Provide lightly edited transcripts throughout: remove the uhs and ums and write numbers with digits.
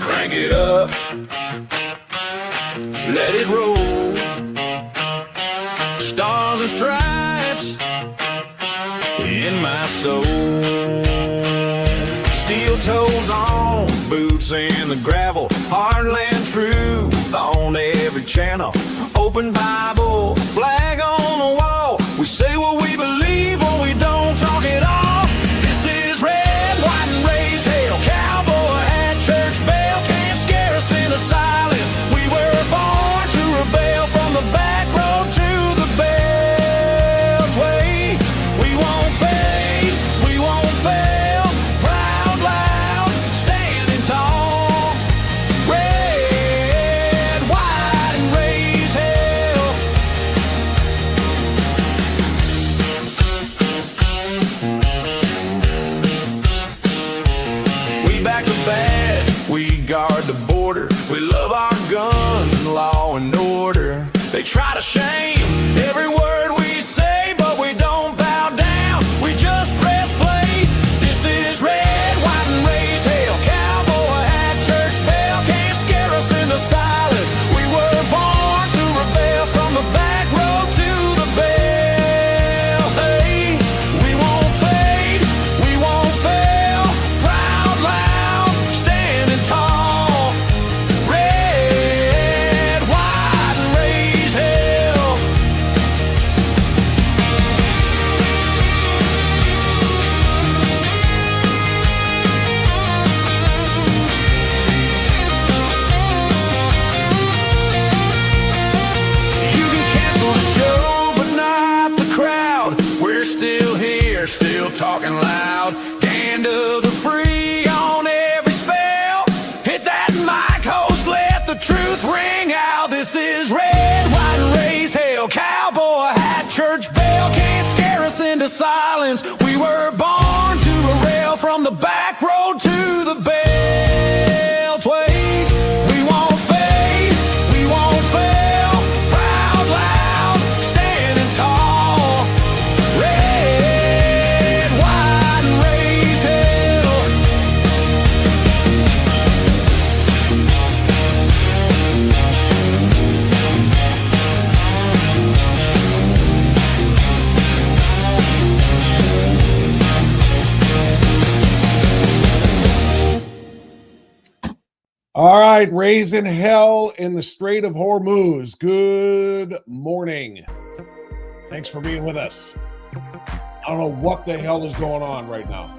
Crank it up, let it roll. Stars and stripes in my soul. Steel toes on, boots in the gravel. Heartland truth on every channel. Open Bible, flag on the wall. We say what we believe or we don't talk it off. This is red, white and raised hell. Cowboy hat, church bell can't scare us into silence. We were born to rebel from the back road to the beltway. We won't fade, we won't fail. Proud, loud, standing tall. Red, white and raised hell. We back the bad, we guard the border. We love our guns and law and order. They try to shame every word we say, but we don't bow down, we just press play. This is red, white and raised hell. Cowboy hat, church bell can't scare us into silence. We were born to rebel from the back road to the bell. Hey, we won't fade, we won't fail. Proud, loud, standing tall. Red, white and raised hell. You can cancel the show, but not the crowd. We're still here, still talking loud. Hand of the free on every spell. Hit that mic, host, let the truth ring out. This is red, white and raised hell. Cowboy hat, church bell can't scare us into silence. We were born to rail from the back road to the beltway. We won't fade, we won't fail. Proud, loud, standing tall. Red, white and raised hell. right, raising hell in the Strait of Hormuz. Good morning. Thanks for being with us. I don't know what the hell is going on right now.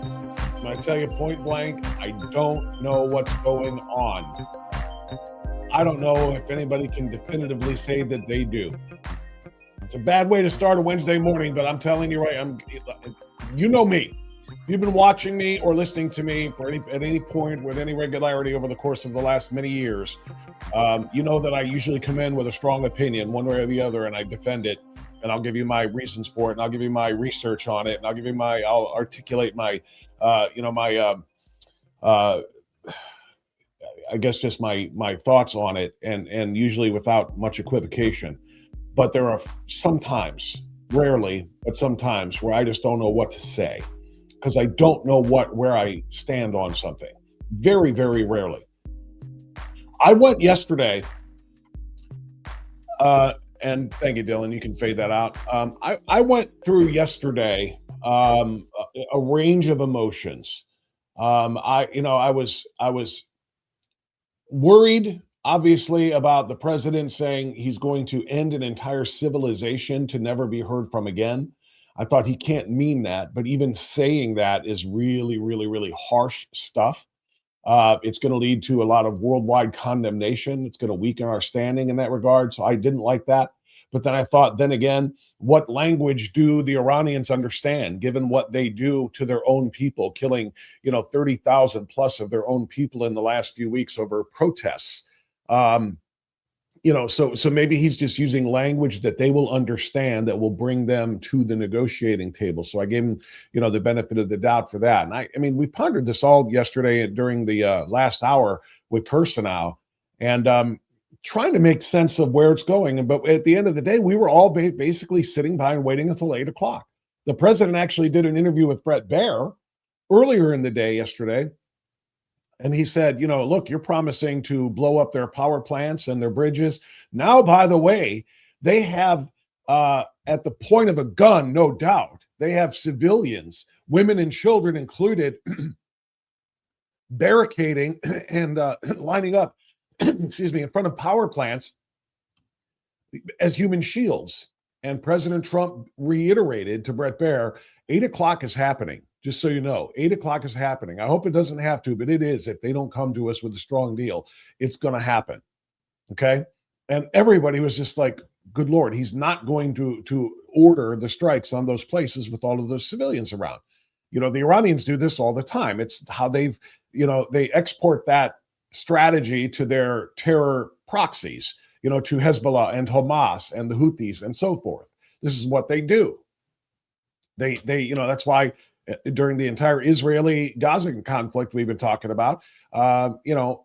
Can I tell you point blank? I don't know what's going on. I don't know if anybody can definitively say that they do. It's a bad way to start a Wednesday morning, but I'm telling you right, you know me. If you've been watching me or listening to me at any point with any regularity over the course of the last many years, you know that I usually come in with a strong opinion one way or the other, and I defend it, and I'll give you my reasons for it, and I'll give you my research on it, and I'll articulate my, I guess just my thoughts on it, and usually without much equivocation. But there are sometimes, rarely, but sometimes where I just don't know what to say, because I don't know where I stand on something. Very, very rarely. I went yesterday, and thank you, Dylan. You can fade that out. I went through yesterday a range of emotions. I was worried, obviously, about the president saying he's going to end an entire civilization to never be heard from again. I thought he can't mean that, but even saying that is really, really, really harsh stuff. It's going to lead to a lot of worldwide condemnation. It's going to weaken our standing in that regard. So I didn't like that. But then I thought, then again, what language do the Iranians understand, given what they do to their own people, killing, 30,000 plus of their own people in the last few weeks over protests? So maybe he's just using language that they will understand that will bring them to the negotiating table. So I gave him, the benefit of the doubt for that. And I mean, we pondered this all yesterday during the last hour with Kursanov, and trying to make sense of where it's going. But at the end of the day, we were all basically sitting by and waiting until 8 o'clock. The president actually did an interview with Brett Baer earlier in the day yesterday. And he said, look, you're promising to blow up their power plants and their bridges. Now, by the way, they have, at the point of a gun, no doubt, they have civilians, women and children included, barricading and lining up, in front of power plants as human shields. And President Trump reiterated to Brett Baer, 8 o'clock is happening. Just so you know, 8 o'clock is happening. I hope it doesn't have to, but it is. If they don't come to us with a strong deal, it's going to happen. Okay. And everybody was just like, good Lord, he's not going to order the strikes on those places with all of those civilians around. The Iranians do this all the time. It's how they export that strategy to their terror proxies, to Hezbollah and Hamas and the Houthis and so forth. This is what they do. They that's why during the entire Israeli-Gaza conflict we've been talking about, the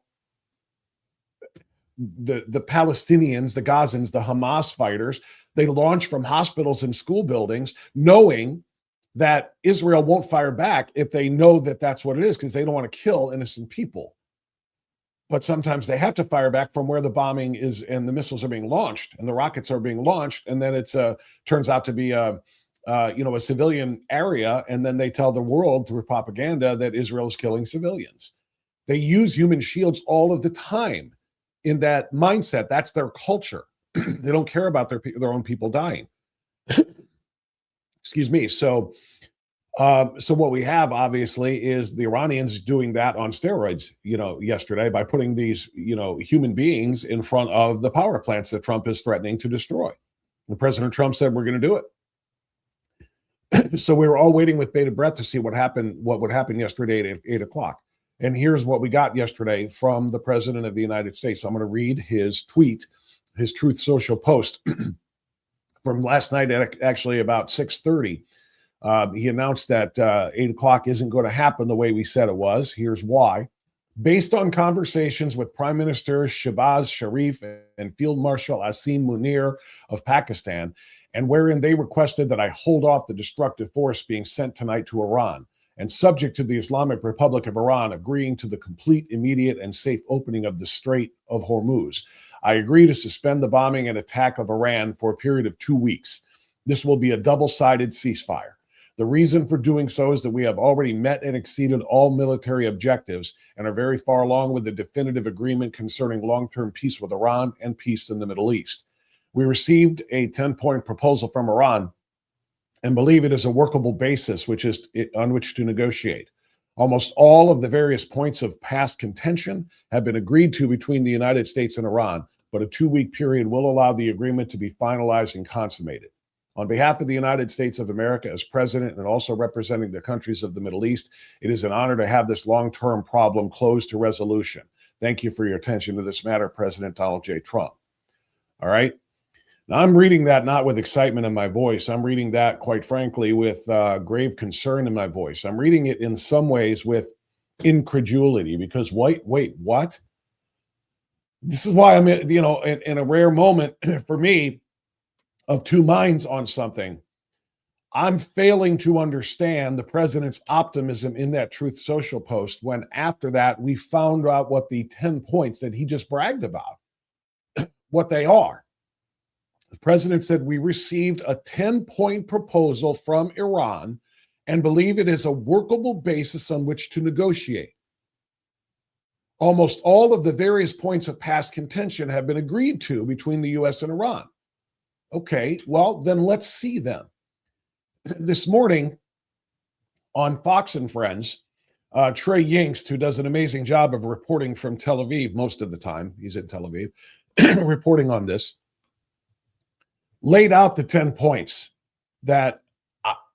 Palestinians, the Gazans, the Hamas fighters, they launch from hospitals and school buildings knowing that Israel won't fire back if they know that that's what it is, because they don't want to kill innocent people. But sometimes they have to fire back from where the bombing is and the missiles are being launched and the rockets are being launched. And then it's turns out to be a civilian area. And then they tell the world through propaganda that Israel is killing civilians. They use human shields all of the time in that mindset. That's their culture. They don't care about their own people dying. Excuse me. So what we have, obviously, is the Iranians doing that on steroids, yesterday by putting these, human beings in front of the power plants that Trump is threatening to destroy. And President Trump said, we're going to do it. So we were all waiting with bated breath to see what would happen yesterday at 8 o'clock. And here's what we got yesterday from the President of the United States. So I'm going to read his tweet, his Truth Social post from last night at actually about 6:30. He announced that 8 o'clock isn't going to happen the way we said it was. Here's why. Based on conversations with Prime Minister Shehbaz Sharif and Field Marshal Asim Munir of Pakistan, and wherein they requested that I hold off the destructive force being sent tonight to Iran, and subject to the Islamic Republic of Iran agreeing to the complete, immediate, and safe opening of the Strait of Hormuz, I agree to suspend the bombing and attack of Iran for a period of 2 weeks. This will be a double-sided ceasefire. The reason for doing so is that we have already met and exceeded all military objectives and are very far along with the definitive agreement concerning long-term peace with Iran and peace in the Middle East. We received a 10-point proposal from Iran and believe it is a workable basis on which to negotiate. Almost all of the various points of past contention have been agreed to between the United States and Iran, but a 2-week period will allow the agreement to be finalized and consummated. On behalf of the United States of America as president and also representing the countries of the Middle East, it is an honor to have this long-term problem closed to resolution. Thank you for your attention to this matter, President Donald J. Trump. All right. Now, I'm reading that not with excitement in my voice. I'm reading that, quite frankly, with grave concern in my voice. I'm reading it in some ways with incredulity because, wait, what? This is why I'm, in a rare moment for me of two minds on something. I'm failing to understand the president's optimism in that Truth Social post when after that we found out what the 10 points that he just bragged about, what they are. The president said we received a 10-point proposal from Iran and believe it is a workable basis on which to negotiate. Almost all of the various points of past contention have been agreed to between the U.S. and Iran. Okay, well, then let's see them. This morning on Fox and Friends, Trey Yingst, who does an amazing job of reporting from Tel Aviv most of the time, he's in Tel Aviv, reporting on this, laid out the 10 points that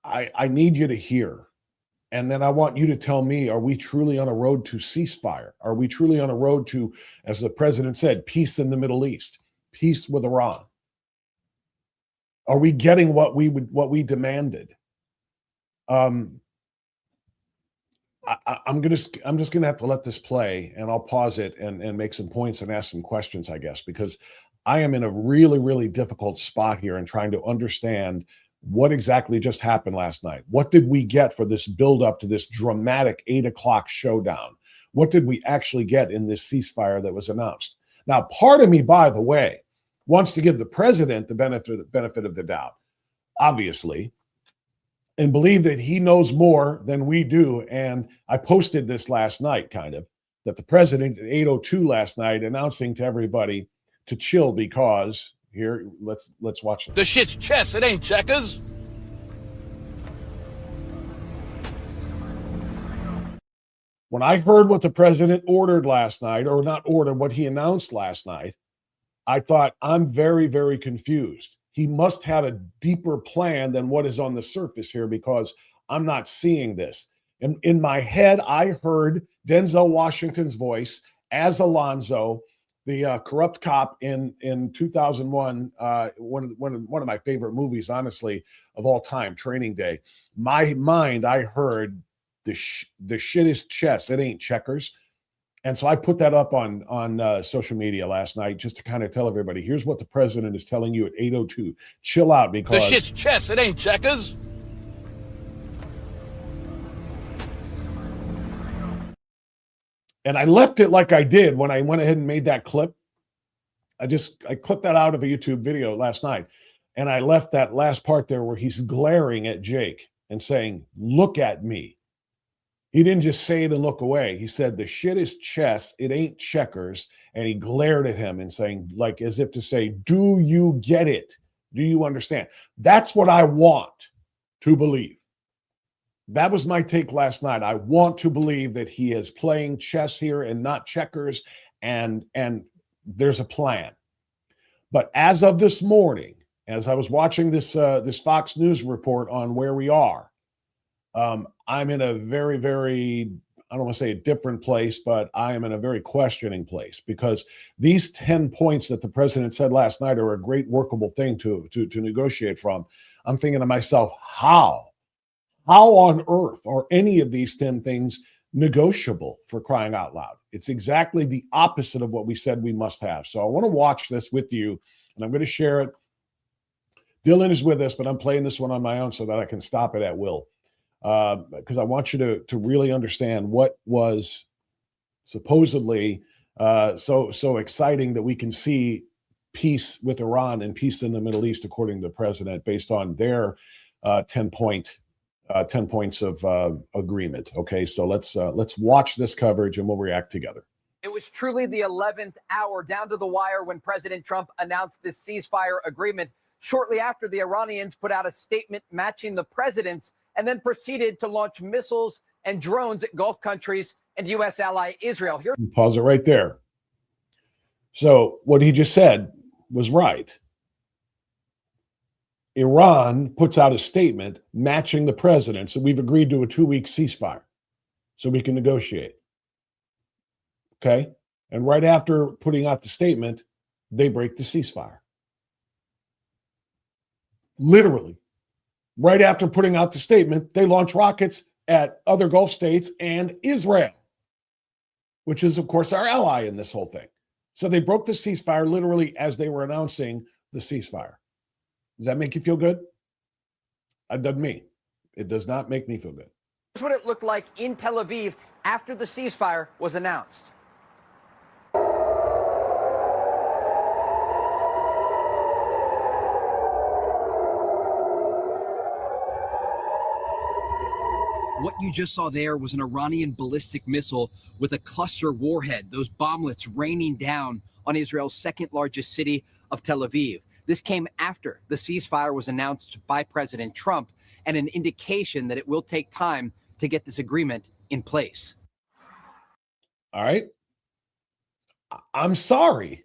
I need you to hear. And then I want you to tell me, are we truly on a road to ceasefire? Are we truly on a road to, as the president said, peace in the Middle East, peace with Iran? Are we getting what we demanded? I'm just gonna have to let this play, and I'll pause it and make some points and ask some questions, I guess, because I am in a really, really difficult spot here in trying to understand what exactly just happened last night. What did we get for this buildup to this dramatic 8 o'clock showdown? What did we actually get in this ceasefire that was announced? Now, part of me, by the way, wants to give the president the benefit of the doubt, obviously, and believe that he knows more than we do. And I posted this last night, kind of, that the president at 8:02 last night announcing to everybody to chill because here, let's watch it. The shit's chess, it ain't checkers. When I heard what the president ordered last night, or not ordered, what he announced last night, I thought, I'm very, very confused. He must have a deeper plan than what is on the surface here because I'm not seeing this. And in my head, I heard Denzel Washington's voice as Alonzo, the corrupt cop in 2001, one of my favorite movies, honestly, of all time, Training Day. My mind, I heard the shit is chess. It ain't checkers. And so I put that up on social media last night just to kind of tell everybody, here's what the president is telling you at 8:02. Chill out because... The shit's chess, it ain't checkers. And I left it like I did when I went ahead and made that clip. I clipped that out of a YouTube video last night. And I left that last part there where he's glaring at Jake and saying, look at me. He didn't just say it and look away. He said, the shit is chess. It ain't checkers. And he glared at him and saying, like, as if to say, do you get it? Do you understand? That's what I want to believe. That was my take last night. I want to believe that he is playing chess here and not checkers, and there's a plan. But as of this morning, as I was watching this Fox News report on where we are, I'm in a very, very, I don't want to say a different place, but I am in a very questioning place because these 10 points that the president said last night are a great workable thing to negotiate from. I'm thinking to myself, how on earth are any of these 10 things negotiable, for crying out loud? It's exactly the opposite of what we said we must have. So I want to watch this with you, and I'm going to share it. Dylan is with us, but I'm playing this one on my own so that I can stop it at will. Because I want you to really understand what was supposedly so exciting that we can see peace with Iran and peace in the Middle East, according to the president, based on their 10-point 10 points of agreement. Okay, so let's watch this coverage and we'll react together. It was truly the 11th hour, down to the wire, when President Trump announced this ceasefire agreement shortly after the Iranians put out a statement matching the president's and then proceeded to launch missiles and drones at Gulf countries and U.S. ally Israel. Here, pause it right there. So what he just said was right. Iran puts out a statement matching the president's, and we've agreed to a 2-week ceasefire so we can negotiate. Okay? And right after putting out the statement, they break the ceasefire. Literally. Right after putting out the statement, they launch rockets at other Gulf states and Israel, which is, of course, our ally in this whole thing. So they broke the ceasefire literally as they were announcing the ceasefire. Does that make you feel good? It doesn't me. It does not make me feel good. here's what it looked like in Tel Aviv after the ceasefire was announced. What you just saw there was an Iranian ballistic missile with a cluster warhead, those bomblets raining down on Israel's second largest city of Tel Aviv. This came after the ceasefire was announced by President Trump, and an indication that it will take time to get this agreement in place. All right. I'm sorry.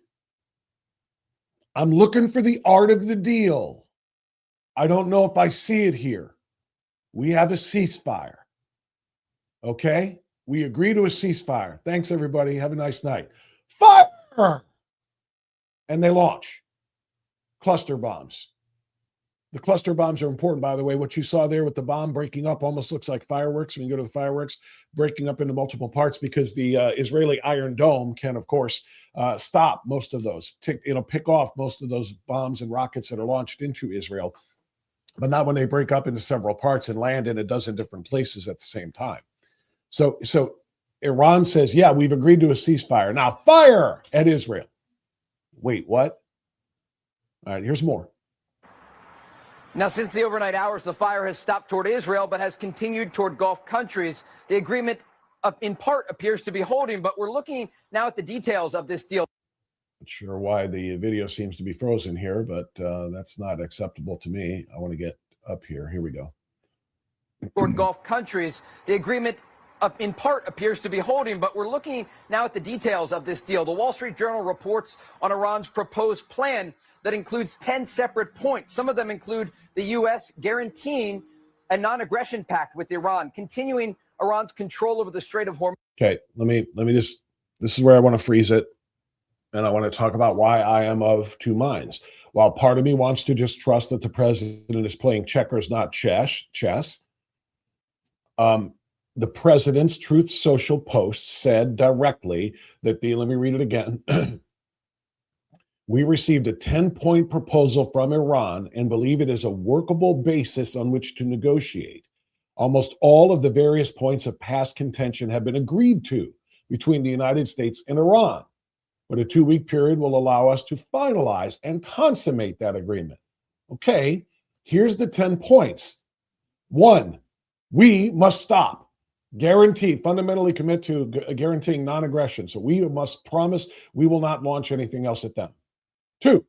I'm looking for the art of the deal. I don't know if I see it here. We have a ceasefire. Okay? We agree to a ceasefire. Thanks, everybody. Have a nice night. Fire! And they launch cluster bombs. The cluster bombs are important, by the way. What you saw there with the bomb breaking up almost looks like fireworks. When you go to the fireworks, breaking up into multiple parts, because the Israeli Iron Dome can, of course, stop most of those, pick off most of those bombs and rockets that are launched into Israel, but not when they break up into several parts and land in a dozen different places at the same time. So Iran says, yeah, we've agreed to a ceasefire. Now fire at Israel. Wait, what? All right, here's more. Now, since the overnight hours, the fire has stopped toward Israel, but has continued toward Gulf countries. The agreement, in part, appears to be holding, but we're looking now at the details of this deal. Not sure why the video seems to be frozen here, but that's not acceptable to me. I want to get up here. Here we go. Toward Gulf countries, the agreement, in part, appears to be holding, but we're looking now at the details of this deal. The Wall Street Journal reports on Iran's proposed plan that includes 10 separate points. Some of them include the U.S. guaranteeing a non-aggression pact with Iran, continuing Iran's control over the Strait of Hormuz. Okay, let me just, this is where I want to freeze it, and I want to talk about why I am of two minds. While part of me wants to just trust that the president is playing checkers, not chess, the president's Truth Social post said directly that let me read it again. We received a 10-point proposal from Iran and believe it is a workable basis on which to negotiate. Almost all of the various points of past contention have been agreed to between the United States and Iran, but a 2-week period will allow us to finalize and consummate that agreement. Okay, here's the 10 points. 1, we must stop. Fundamentally commit to guaranteeing non-aggression. So we must promise we will not launch anything else at them. 2,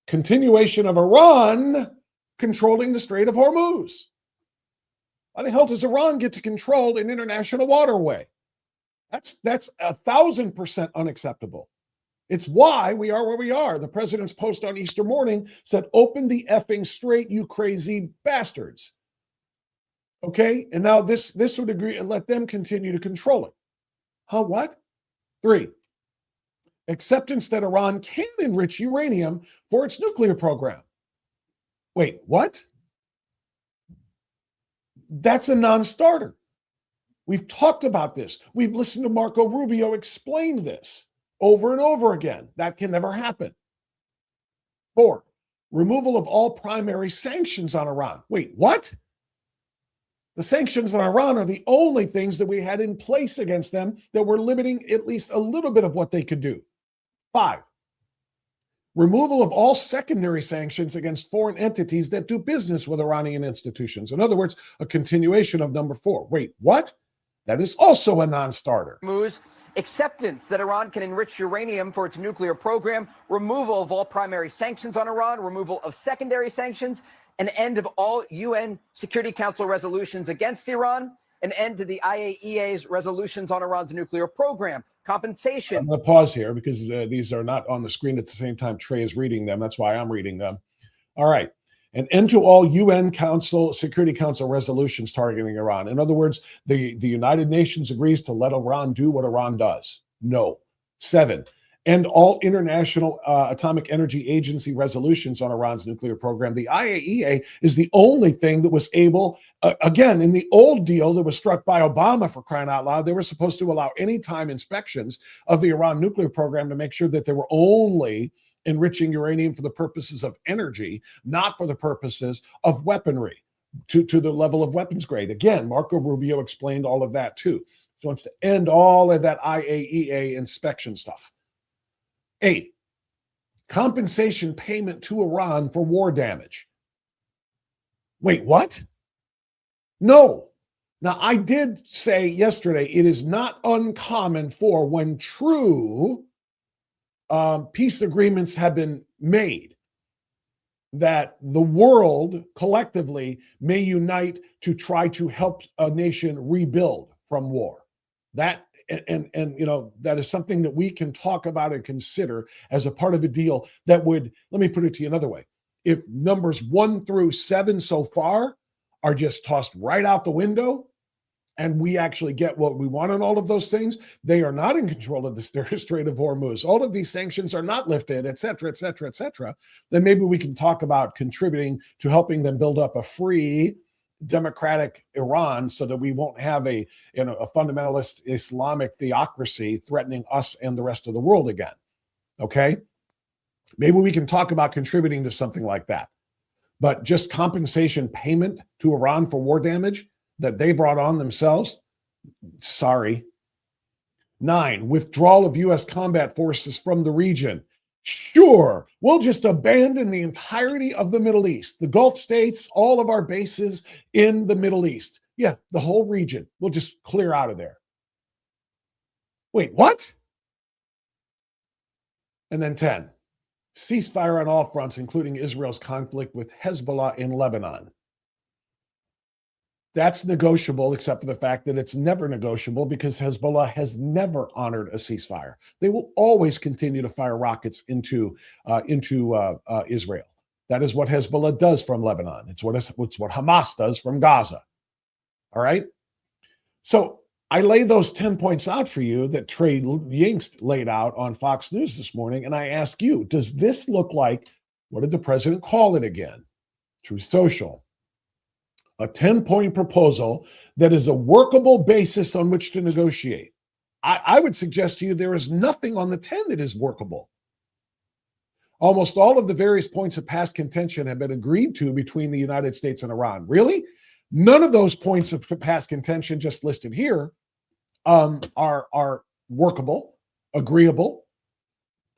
continuation of Iran controlling the Strait of Hormuz. How the hell does Iran get to control an international waterway? That's 1,000% unacceptable. It's why we are where we are. The president's post on Easter morning said, open the effing strait, you crazy bastards. Okay, and now this would agree and let them continue to control it. Huh, what? 3, acceptance that Iran can enrich uranium for its nuclear program. Wait, what? That's a non-starter. We've talked about this. We've listened to Marco Rubio explain this over and over again. That can never happen. 4, removal of all primary sanctions on Iran. Wait, what? The sanctions on Iran are the only things that we had in place against them that were limiting at least a little bit of what they could do. 5, removal of all secondary sanctions against foreign entities that do business with Iranian institutions. In other words, a continuation of number 4. Wait, what? That is also a non-starter. Acceptance that Iran can enrich uranium for its nuclear program, removal of all primary sanctions on Iran, removal of secondary sanctions, an end of all UN Security Council resolutions against Iran, an end to the IAEA's resolutions on Iran's nuclear program, compensation. I'm going to pause here because these are not on the screen at the same time Trey is reading them. That's why I'm reading them. All right. An end to all UN Security Council resolutions targeting Iran. In other words, the United Nations agrees to let Iran do what Iran does. No. 7. End all International Atomic Energy Agency resolutions on Iran's nuclear program. The IAEA is the only thing that was able, again, in the old deal that was struck by Obama, for crying out loud, they were supposed to allow anytime inspections of the Iran nuclear program to make sure that they were only enriching uranium for the purposes of energy, not for the purposes of weaponry, to the level of weapons grade. Again, Marco Rubio explained all of that too. So wants to end all of that IAEA inspection stuff. 8, compensation payment to Iran for war damage. Wait, what? No. Now, I did say yesterday it is not uncommon for when true peace agreements have been made that the world collectively may unite to try to help a nation rebuild from war. That and you know, that is something that we can talk about and consider as a part of a deal that would, let me put it to you another way. If numbers 1 through 7 so far are just tossed right out the window and we actually get what we want on all of those things, they are not in control of the Strait of Hormuz. All of these sanctions are not lifted, et cetera, et cetera, et cetera. Then maybe we can talk about contributing to helping them build up a free, democratic Iran so that we won't have a fundamentalist Islamic theocracy threatening us and the rest of the world again. Okay? Maybe we can talk about contributing to something like that. But just compensation payment to Iran for war damage that they brought on themselves? Sorry. 9, withdrawal of U.S. combat forces from the region. Sure, we'll just abandon the entirety of the Middle East, the Gulf states, all of our bases in the Middle East. Yeah, the whole region. We'll just clear out of there. Wait, what? And then 10, ceasefire on all fronts, including Israel's conflict with Hezbollah in Lebanon. That's negotiable, except for the fact that it's never negotiable because Hezbollah has never honored a ceasefire. They will always continue to fire rockets into Israel. That is what Hezbollah does from Lebanon. It's what Hamas does from Gaza. All right? So I lay those 10 points out for you that Trey Yingst laid out on Fox News this morning, and I ask you, does this look like, what did the president call it again? Truth Social. A 10-point proposal that is a workable basis on which to negotiate. I would suggest to you there is nothing on the 10 that is workable. Almost all of the various points of past contention have been agreed to between the United States and Iran. Really? None of those points of past contention just listed here are workable, agreeable.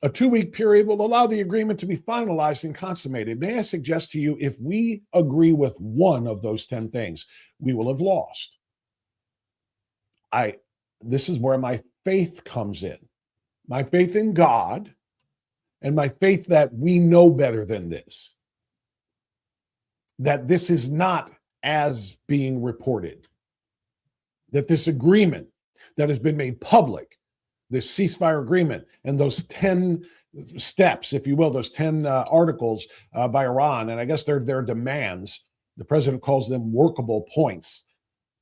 A 2-week period will allow the agreement to be finalized and consummated. May I suggest to you, if we agree with one of those 10 things, we will have lost. This is where my faith comes in. My faith in God and my faith that we know better than this. That this is not as being reported. That this agreement that has been made public, this ceasefire agreement and those 10 steps, if you will, those 10 articles by Iran, and I guess they're their demands, the president calls them workable points,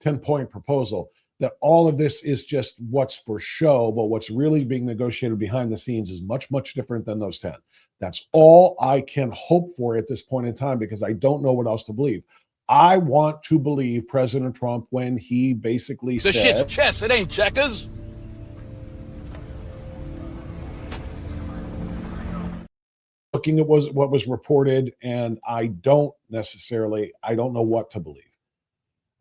10-point proposal, that all of this is just what's for show, but what's really being negotiated behind the scenes is much, much different than those 10. That's all I can hope for at this point in time because I don't know what else to believe. I want to believe President Trump when he basically said... This shit's chess, it ain't checkers. Looking at what was reported, and I don't know what to believe.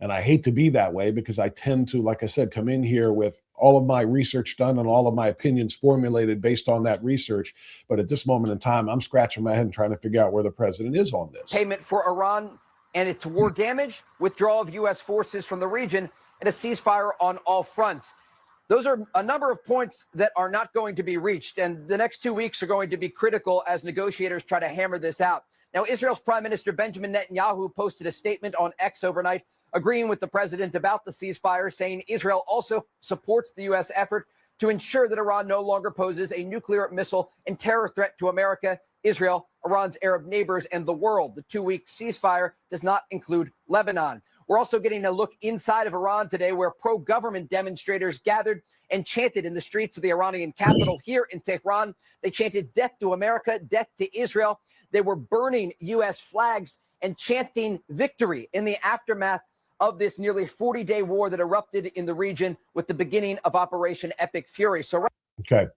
And I hate to be that way because I tend to, like I said, come in here with all of my research done and all of my opinions formulated based on that research. But at this moment in time, I'm scratching my head and trying to figure out where the president is on this. Payment for Iran and its war damage, withdrawal of U.S. forces from the region, and a ceasefire on all fronts. Those are a number of points that are not going to be reached, and the next 2 weeks are going to be critical as negotiators try to hammer this out. Now, Israel's Prime Minister Benjamin Netanyahu posted a statement on X overnight agreeing with the president about the ceasefire, saying Israel also supports the U.S. effort to ensure that Iran no longer poses a nuclear, missile, and terror threat to America, Israel, Iran's Arab neighbors, and the world. The 2-week ceasefire does not include Lebanon. We're also getting a look inside of Iran today, where pro-government demonstrators gathered and chanted in the streets of the Iranian capital here in Tehran. They chanted death to America, death to Israel. They were burning U.S. flags and chanting victory in the aftermath of this nearly 40-day war that erupted in the region with the beginning of Operation Epic Fury. So, okay.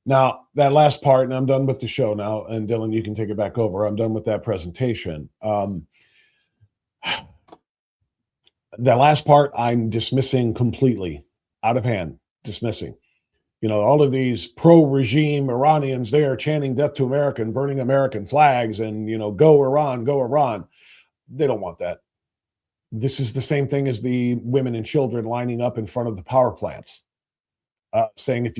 Now, that last part, and I'm done with the show now, and Dylan, you can take it back over. I'm done with that presentation. That last part, I'm dismissing completely, out of hand, dismissing. You know, all of these pro-regime Iranians, they are chanting death to America and burning American flags and, you know, go Iran, go Iran. They don't want that. This is the same thing as the women and children lining up in front of the power plants, saying if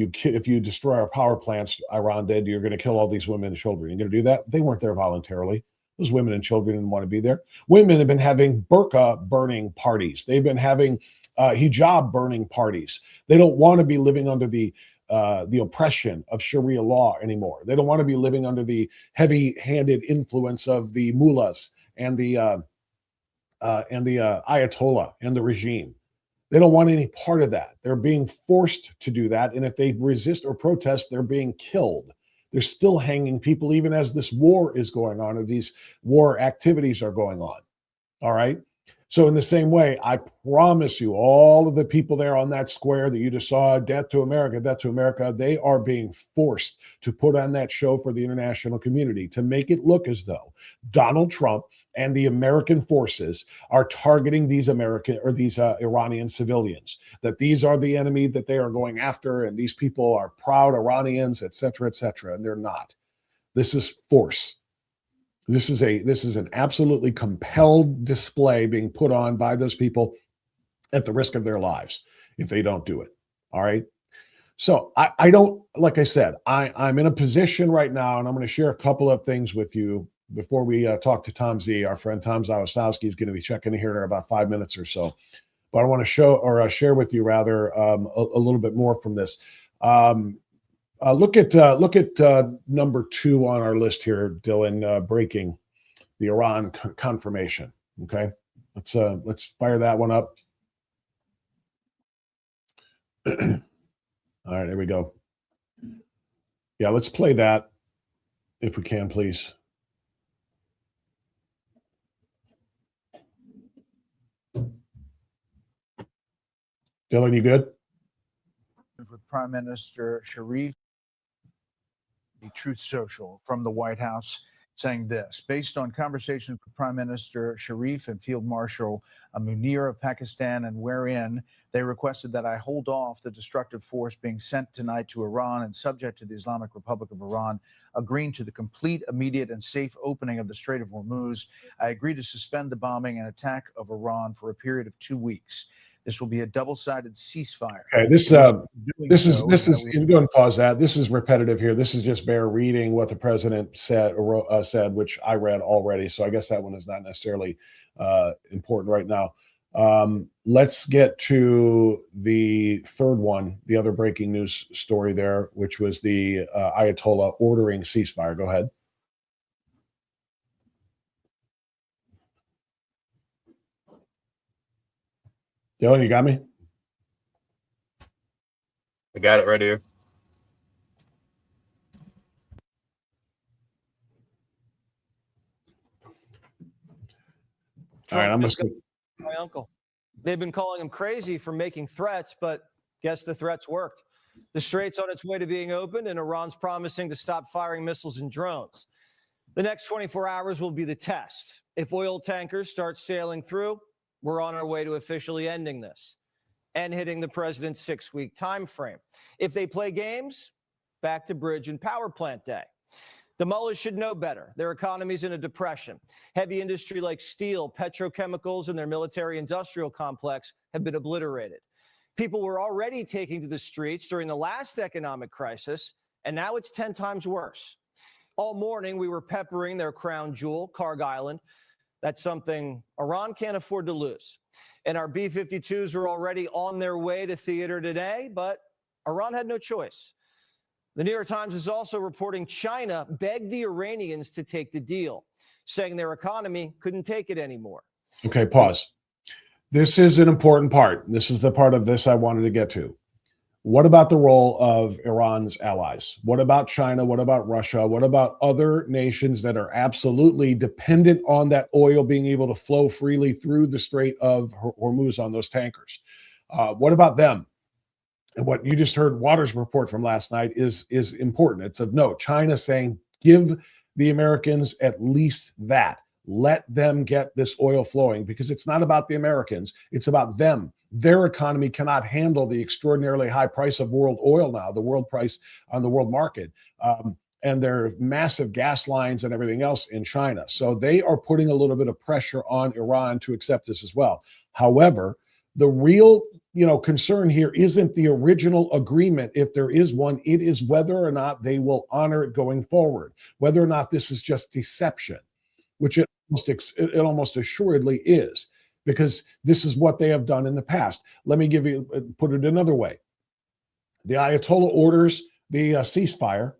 you destroy our power plants, Iran did, you're going to kill all these women and children. You're going to do that? They weren't there voluntarily. Those women and children didn't want to be there. Women have been having burqa burning parties. They've been having hijab burning parties. They don't want to be living under the oppression of Sharia law anymore. They don't want to be living under the heavy-handed influence of the mullahs and the Ayatollah and the regime. They don't want any part of that. They're being forced to do that. And if they resist or protest, they're being killed. They're still hanging people even as this war is going on, or these war activities are going on. All right. So in the same way, I promise you, all of the people there on that square that you just saw, death to America, they are being forced to put on that show for the international community to make it look as though Donald Trump and the American forces are targeting these Iranian civilians, that these are the enemy that they are going after, and these people are proud Iranians, et cetera, and they're not. This is force. This is an absolutely compelled display being put on by those people at the risk of their lives if they don't do it. All right. So I don't, like I said, I'm in a position right now, and I'm going to share a couple of things with you before we talk to Tom Z. Our friend Tom Zawistowski is going to be checking in here in about 5 minutes or so. But I want to share with you rather a little bit more from this. Look at number 2 on our list here, Dylan. Breaking the Iran confirmation. Okay, let's fire that one up. All right, there we go. Yeah, let's play that if we can, please. Dylan, you good? With Prime Minister Sharif, the Truth Social from the White House, saying this: based on conversations with Prime Minister Sharif and Field Marshal Munir of Pakistan, and wherein they requested that I hold off the destructive force being sent tonight to Iran and subject to the Islamic Republic of Iran, agreeing to the complete, immediate, and safe opening of the Strait of Hormuz. I agree to suspend the bombing and attack of Iran for a period of 2 weeks. This will be a double-sided ceasefire. Okay, this is you go and pause that. This is repetitive here. This is just Bear reading what the president said, which I read already. So I guess that one is not necessarily important right now. Let's get to the third one, the other breaking news story there, which was the Ayatollah ordering ceasefire. Go ahead. Dylan, you got me? I got it right here. All right, I'm just my uncle. They've been calling him crazy for making threats, but guess the threats worked. The strait's on its way to being opened, and Iran's promising to stop firing missiles and drones. The next 24 hours will be the test. If oil tankers start sailing through, we're on our way to officially ending this and hitting the president's 6-week time frame. If they play games, back to bridge and power plant day. The mullahs should know better. Their economy's in a depression. Heavy industry like steel, petrochemicals, and their military-industrial complex have been obliterated. People were already taking to the streets during the last economic crisis, and now it's 10 times worse. All morning, we were peppering their crown jewel, Karg Island. That's something Iran can't afford to lose. And our B-52s were already on their way to theater today, but Iran had no choice. The New York Times is also reporting China begged the Iranians to take the deal, saying their economy couldn't take it anymore. Okay, pause. This is an important part. This is the part of this I wanted to get to. What about the role of Iran's allies? What about China? What about Russia? What about other nations that are absolutely dependent on that oil being able to flow freely through the Strait of Hormuz on those tankers? What about them? And what you just heard Waters' report from last night is important. It's of note. China saying, give the Americans at least that. Let them get this oil flowing, because it's not about the Americans. It's about them. Their economy cannot handle the extraordinarily high price of world oil now, the world price on the world market, and their massive gas lines and everything else in China. So they are putting a little bit of pressure on Iran to accept this as well. However, the real concern here isn't the original agreement. If there is one, it is whether or not they will honor it going forward, whether or not this is just deception, which it almost assuredly is, because this is what they have done in the past. Let me put it another way. The Ayatollah orders the ceasefire,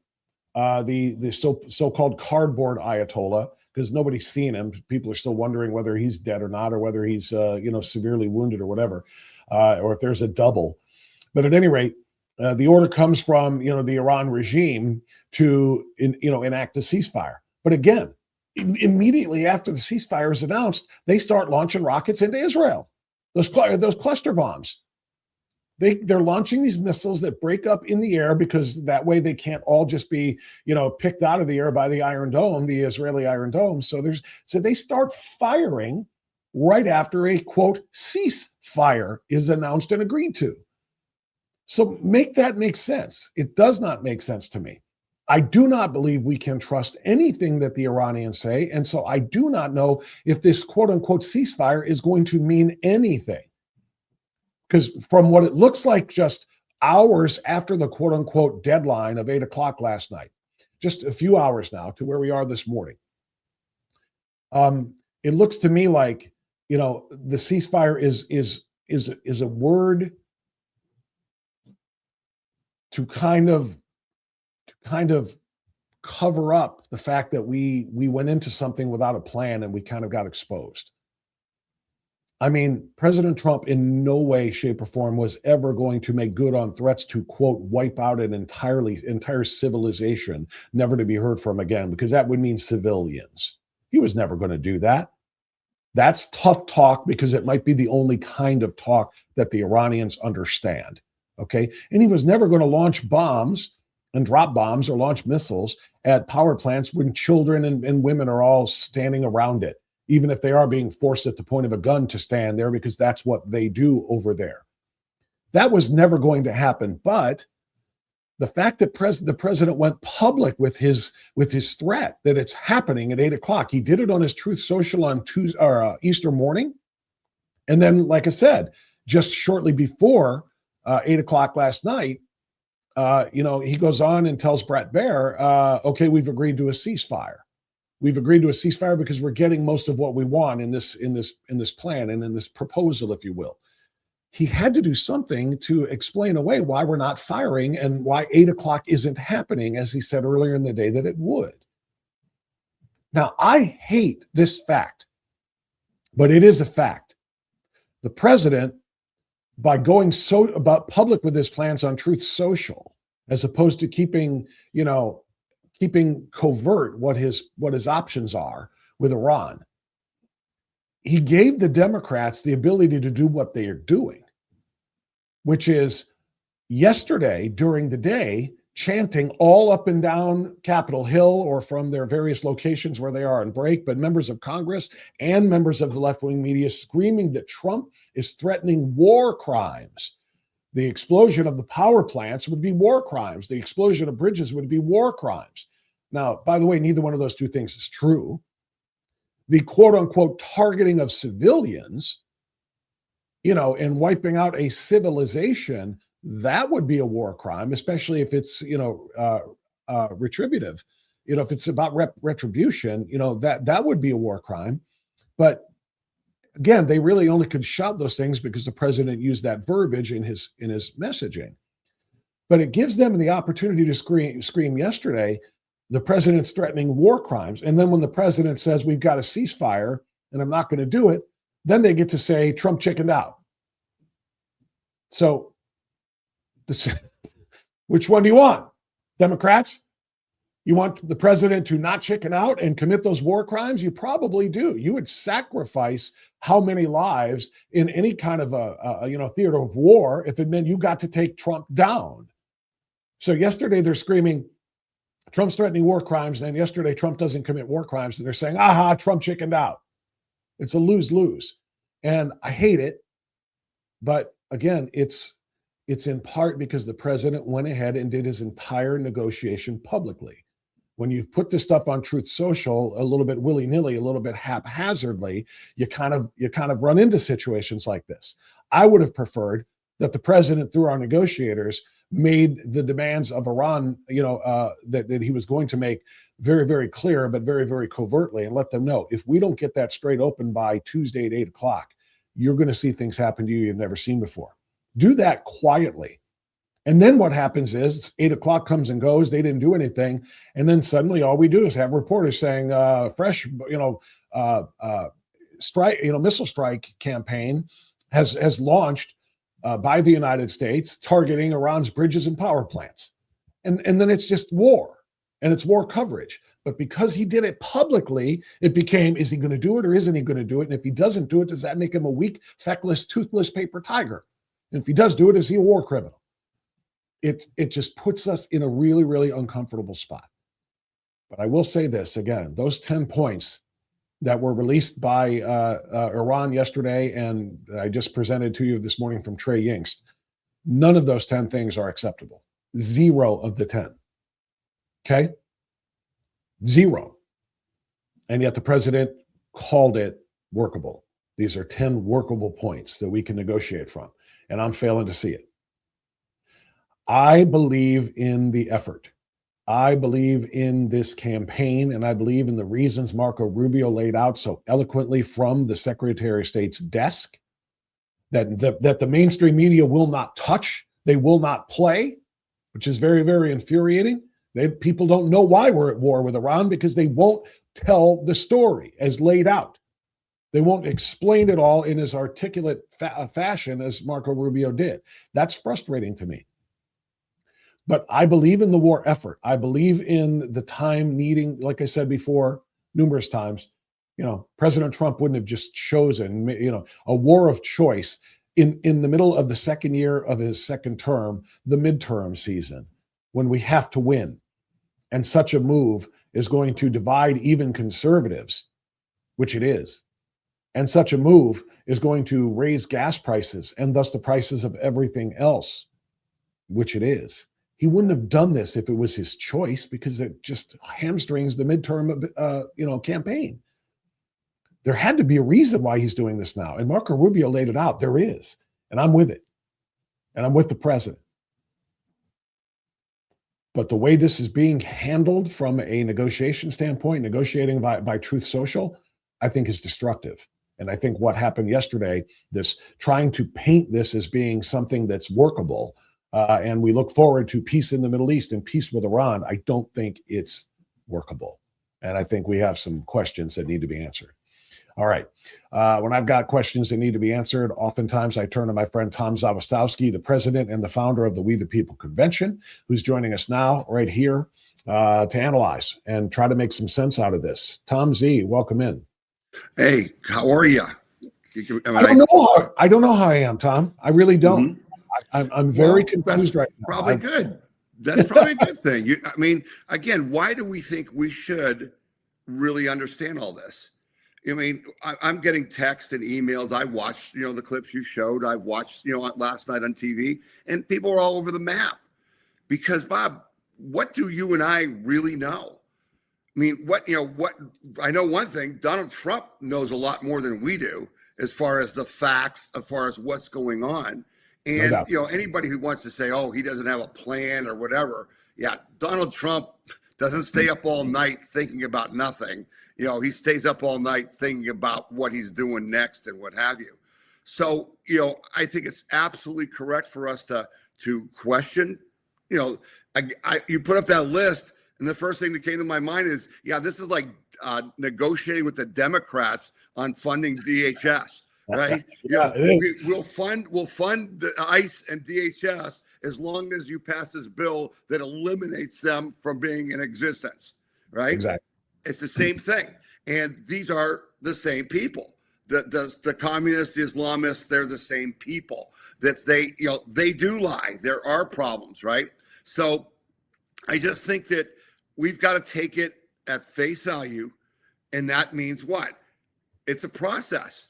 the so-called cardboard Ayatollah, because nobody's seen him. People are still wondering whether he's dead or not, or whether he's severely wounded or whatever, or if there's a double. But at any rate, the order comes from the Iran regime to enact a ceasefire. But again, immediately after the ceasefire is announced, they start launching rockets into Israel. Those cluster bombs. They're launching these missiles that break up in the air, because that way they can't all just be, picked out of the air by the Iron Dome, the Israeli Iron Dome. So they start firing right after a, quote, ceasefire is announced and agreed to. So make that make sense. It does not make sense to me. I do not believe we can trust anything that the Iranians say. And so I do not know if this, quote unquote, ceasefire is going to mean anything. Because from what it looks like, just hours after the quote unquote deadline of 8 o'clock last night, just a few hours now to where we are this morning, it looks to me like, the ceasefire is a word to kind of cover up the fact that we went into something without a plan and we kind of got exposed. I mean, President Trump in no way, shape, or form was ever going to make good on threats to, quote, wipe out an entire civilization, never to be heard from again, because that would mean civilians. He was never going to do that. That's tough talk, because it might be the only kind of talk that the Iranians understand. Okay. And he was never going to launch bombs and drop bombs or launch missiles at power plants when children and women are all standing around it, even if they are being forced at the point of a gun to stand there, because that's what they do over there. That was never going to happen. But the fact that the president went public with his threat that it's happening at 8 o'clock, he did it on his Truth Social on Easter morning. And then, like I said, just shortly before 8 o'clock last night, he goes on and tells Brett Baier, okay, we've agreed to a ceasefire. We've agreed to a ceasefire because we're getting most of what we want in this plan and in this proposal, if you will. He had to do something to explain away why we're not firing and why 8 o'clock isn't happening, as he said earlier in the day that it would. Now, I hate this fact, but it is a fact. The president, by going so about public with his plans on Truth Social, as opposed to keeping covert what his options are with Iran, he gave the Democrats the ability to do what they are doing, which is yesterday during the day chanting all up and down Capitol Hill or from their various locations where they are on break, but members of Congress and members of the left-wing media screaming that Trump is threatening war crimes. The explosion of the power plants would be war crimes. The explosion of bridges would be war crimes. Now, by the way, neither one of those two things is true. The quote-unquote targeting of civilians, and wiping out a civilization, that would be a war crime, especially if it's, retributive. If it's about retribution, that would be a war crime. But again, they really only could shout those things because the president used that verbiage in his messaging. But it gives them the opportunity to scream yesterday, the president's threatening war crimes. And then when the president says we've got a ceasefire and I'm not going to do it, then they get to say Trump chickened out. So which one do you want? Democrats? You want the president to not chicken out and commit those war crimes? You probably do. You would sacrifice how many lives in any kind of a theater of war if it meant you got to take Trump down. So yesterday they're screaming, Trump's threatening war crimes. And yesterday Trump doesn't commit war crimes. And they're saying, aha, Trump chickened out. It's a lose-lose. And I hate it. But again, it's in part because the president went ahead and did his entire negotiation publicly. When you put this stuff on Truth Social a little bit willy-nilly, a little bit haphazardly, you kind of run into situations like this. I would have preferred that the president, through our negotiators, made the demands of Iran, that he was going to make very, very clear, but very, very covertly, and let them know, if we don't get that straight open by Tuesday at 8 o'clock, you're going to see things happen to you you've never seen before. Do that quietly. And then what happens is 8 o'clock comes and goes. They didn't do anything. And then suddenly all we do is have reporters saying fresh, strike, missile strike campaign has launched by the United States targeting Iran's bridges and power plants. And then it's just war, and it's war coverage. But because he did it publicly, it became, is he going to do it or isn't he going to do it? And if he doesn't do it, does that make him a weak, feckless, toothless paper tiger? And if he does do it, is he a war criminal? It just puts us in a really, really uncomfortable spot. But I will say this again, those 10 points that were released by Iran yesterday, and I just presented to you this morning from Trey Yingst, none of those 10 things are acceptable. 0 of the 10. Okay? 0. And yet the president called it workable. These are 10 workable points that we can negotiate from. And I'm failing to see it. I believe in the effort. I believe in this campaign, and I believe in the reasons Marco Rubio laid out so eloquently from the Secretary of State's desk that the mainstream media will not touch, they will not play, which is very, very infuriating. People don't know why we're at war with Iran because they won't tell the story as laid out. They won't explain it all in as articulate fashion as Marco Rubio did. That's frustrating to me. But I believe in the war effort. I believe in the time needing, like I said before, numerous times, President Trump wouldn't have just chosen, a war of choice in the middle of the second year of his second term, the midterm season, when we have to win. And such a move is going to divide even conservatives, which it is. And such a move is going to raise gas prices and thus the prices of everything else, which it is. He wouldn't have done this if it was his choice because it just hamstrings the midterm, campaign. There had to be a reason why he's doing this now. And Marco Rubio laid it out. There is. And I'm with it. And I'm with the president. But the way this is being handled from a negotiation standpoint, negotiating by Truth Social, I think is destructive. And I think what happened yesterday, this trying to paint this as being something that's workable, and we look forward to peace in the Middle East and peace with Iran, I don't think it's workable. And I think we have some questions that need to be answered. All right. When I've got questions that need to be answered, oftentimes I turn to my friend Tom Zawistowski, the president and the founder of the We the People Convention, who's joining us now right here to analyze and try to make some sense out of this. Tom Z, welcome in. Hey, how are you? I don't know how I am, Tom. I really don't. I'm very confused right now. Probably good. That's probably a good thing. I mean, again, why do we think we should really understand all this? I mean, I'm getting texts and emails. I watched, the clips you showed. I watched, last night on TV, and people are all over the map. Because, Bob, what do you and I really know? I mean, I know one thing, Donald Trump knows a lot more than we do as far as the facts, as far as what's going on. And, anybody who wants to say, oh, he doesn't have a plan or whatever. Yeah, Donald Trump doesn't stay up all night thinking about nothing. He stays up all night thinking about what he's doing next and what have you. So, I think it's absolutely correct for us to question. You put up that list, and the first thing that came to my mind is, this is like negotiating with the Democrats on funding DHS, right? We'll fund the ICE and DHS as long as you pass this bill that eliminates them from being in existence, right? Exactly. It's the same thing. And these are the same people. The communists, the Islamists, they're the same people. They do lie. There are problems, right? So I just think that we've got to take it at face value. And that means what? It's a process.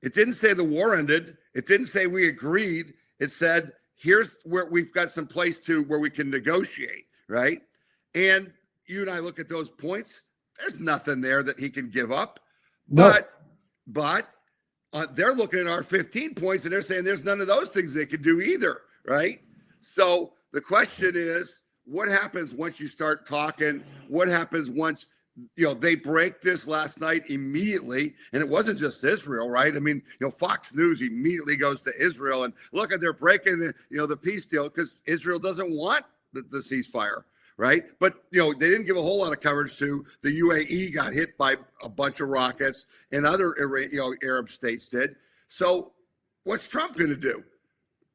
It didn't say the war ended. It didn't say we agreed. It said, here's where we've got some place where we can negotiate, right? And you and I look at those points. There's nothing there that he can give up. No. But they're looking at our 15 points and they're saying there's none of those things they can do either, right? So the question is, what happens once you start talking? What happens once, they break this last night immediately? And it wasn't just Israel, right? I mean, Fox News immediately goes to Israel and look at they're breaking the peace deal because Israel doesn't want the ceasefire. Right. But, they didn't give a whole lot of coverage to the UAE got hit by a bunch of rockets and other, Arab states did. So what's Trump going to do?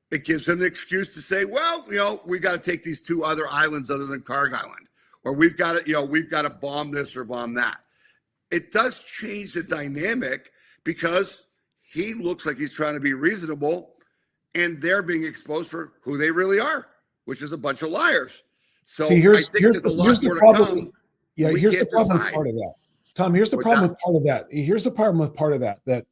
It gives him the excuse to say, well, we got to take these two other islands other than Karg Island, or we've got to bomb this or bomb that. It does change the dynamic because he looks like he's trying to be reasonable and they're being exposed for who they really are, which is a bunch of liars. So here's the problem. Here's the problem with part of that. Tom, here's the problem with part of that. Here's the problem with part of that, that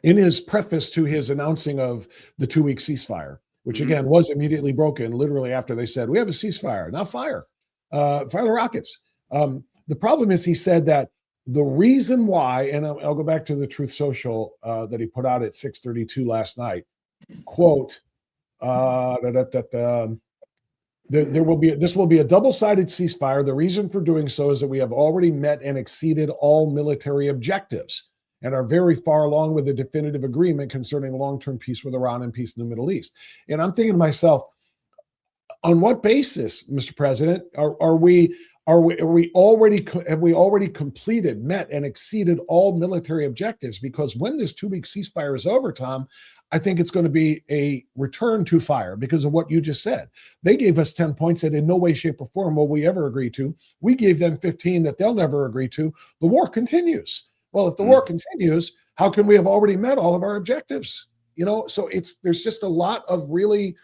in his preface to his announcing of the 2-week ceasefire, which again was immediately broken literally after they said, we have a ceasefire, now fire the rockets. The problem is he said that the reason why, and I'll go back to the Truth Social that he put out at 6:32 last night, quote, this will be a double-sided ceasefire. The reason for doing so is that we have already met and exceeded all military objectives and are very far along with a definitive agreement concerning long-term peace with Iran and peace in the Middle East. And I'm thinking to myself, on what basis, Mr. President, have we already completed, met, and exceeded all military objectives? Because when this 2-week ceasefire is over, Tom, I think it's going to be a return to fire because of what you just said. They gave us 10 points that in no way, shape, or form will we ever agree to. We gave them 15 that they'll never agree to. The war continues. Well, if the war continues, how can we have already met all of our objectives? So there's just a lot of really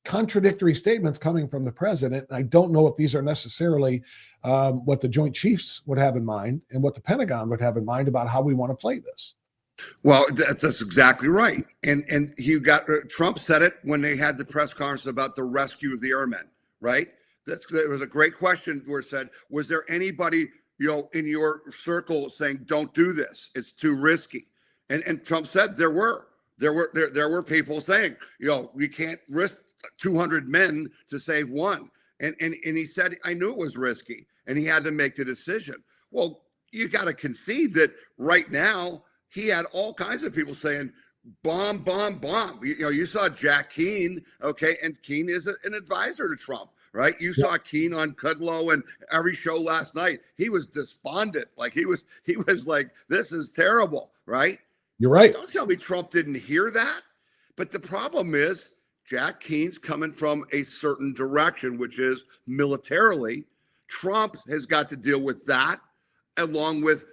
contradictory statements coming from the president. I don't know if these are necessarily what the Joint Chiefs would have in mind and what the Pentagon would have in mind about how we want to play this. Well, that's exactly right. And Trump said it when they had the press conference about the rescue of the airmen, right? There was a great question where it said, was there anybody, in your circle saying, don't do this, it's too risky? And Trump said there were people saying, we can't risk 200 men to save one. And he said, I knew it was risky and he had to make the decision. Well, you got to concede that right now, he had all kinds of people saying, bomb, bomb, bomb. You saw Jack Keane, okay, and Keane is an advisor to Trump, right? You saw Keane on Kudlow and every show last night. He was despondent. Like he was like, this is terrible, right? You're right. Don't tell me Trump didn't hear that. But the problem is Jack Keane's coming from a certain direction, which is militarily. Trump has got to deal with that along with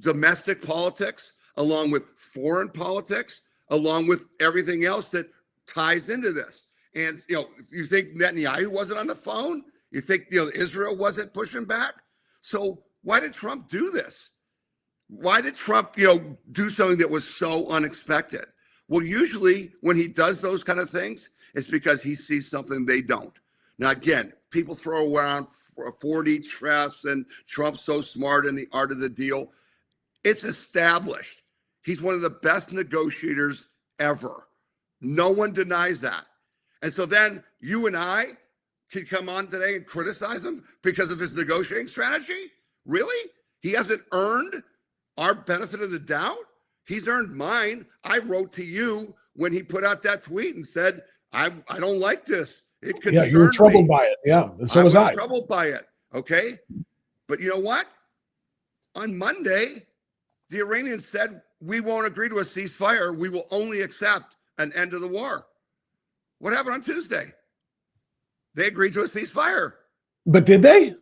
domestic politics, along with foreign politics, along with everything else that ties into this. And, you think Netanyahu wasn't on the phone? You think, Israel wasn't pushing back? So why did Trump do this? Why did Trump, do something that was so unexpected? Well, usually when he does those kind of things, it's because he sees something they don't. Now, again, people throw around 4D chess and Trump's so smart in the art of the deal. It's established. He's one of the best negotiators ever. No one denies that. And so then you and I can come on today and criticize him because of his negotiating strategy? Really? He hasn't earned our benefit of the doubt? He's earned mine. I wrote to you when he put out that tweet and said, I don't like this. It concerned me. You were troubled by it. Yeah, and so was I. Troubled by it. Okay. But you know what? On Monday, the Iranians said, we won't agree to a ceasefire. We will only accept an end to the war. What happened on Tuesday? They agreed to a ceasefire. But did they?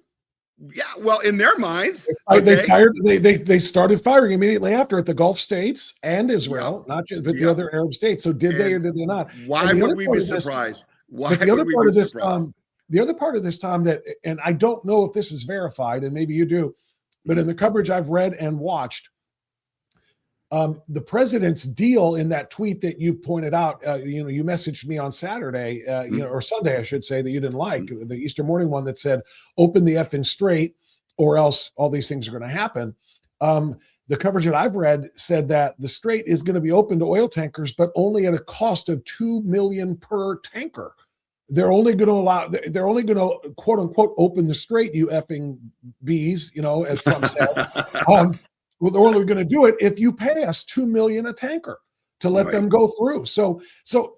Yeah, well, in their minds, they started firing immediately after at the Gulf states and Israel, not just but the other Arab states. So did they or did they not? Why would we be surprised? Why the other would part we of be this, surprised? the other part of this, Tom, that, and I don't know if this is verified, and maybe you do, but in the coverage I've read and watched, the president's deal in that tweet that you pointed out, you messaged me on Saturday, or Sunday, I should say, that you didn't like, the Easter morning one that said, open the effing strait or else all these things are going to happen. The coverage that I've read said that the strait is going to be open to oil tankers, but only at a cost of $2 million per tanker. They're only going to quote unquote open the strait, you effing bees, as Trump said. Well, they're only going to do it if you pay us $2 million a tanker to let them go through. So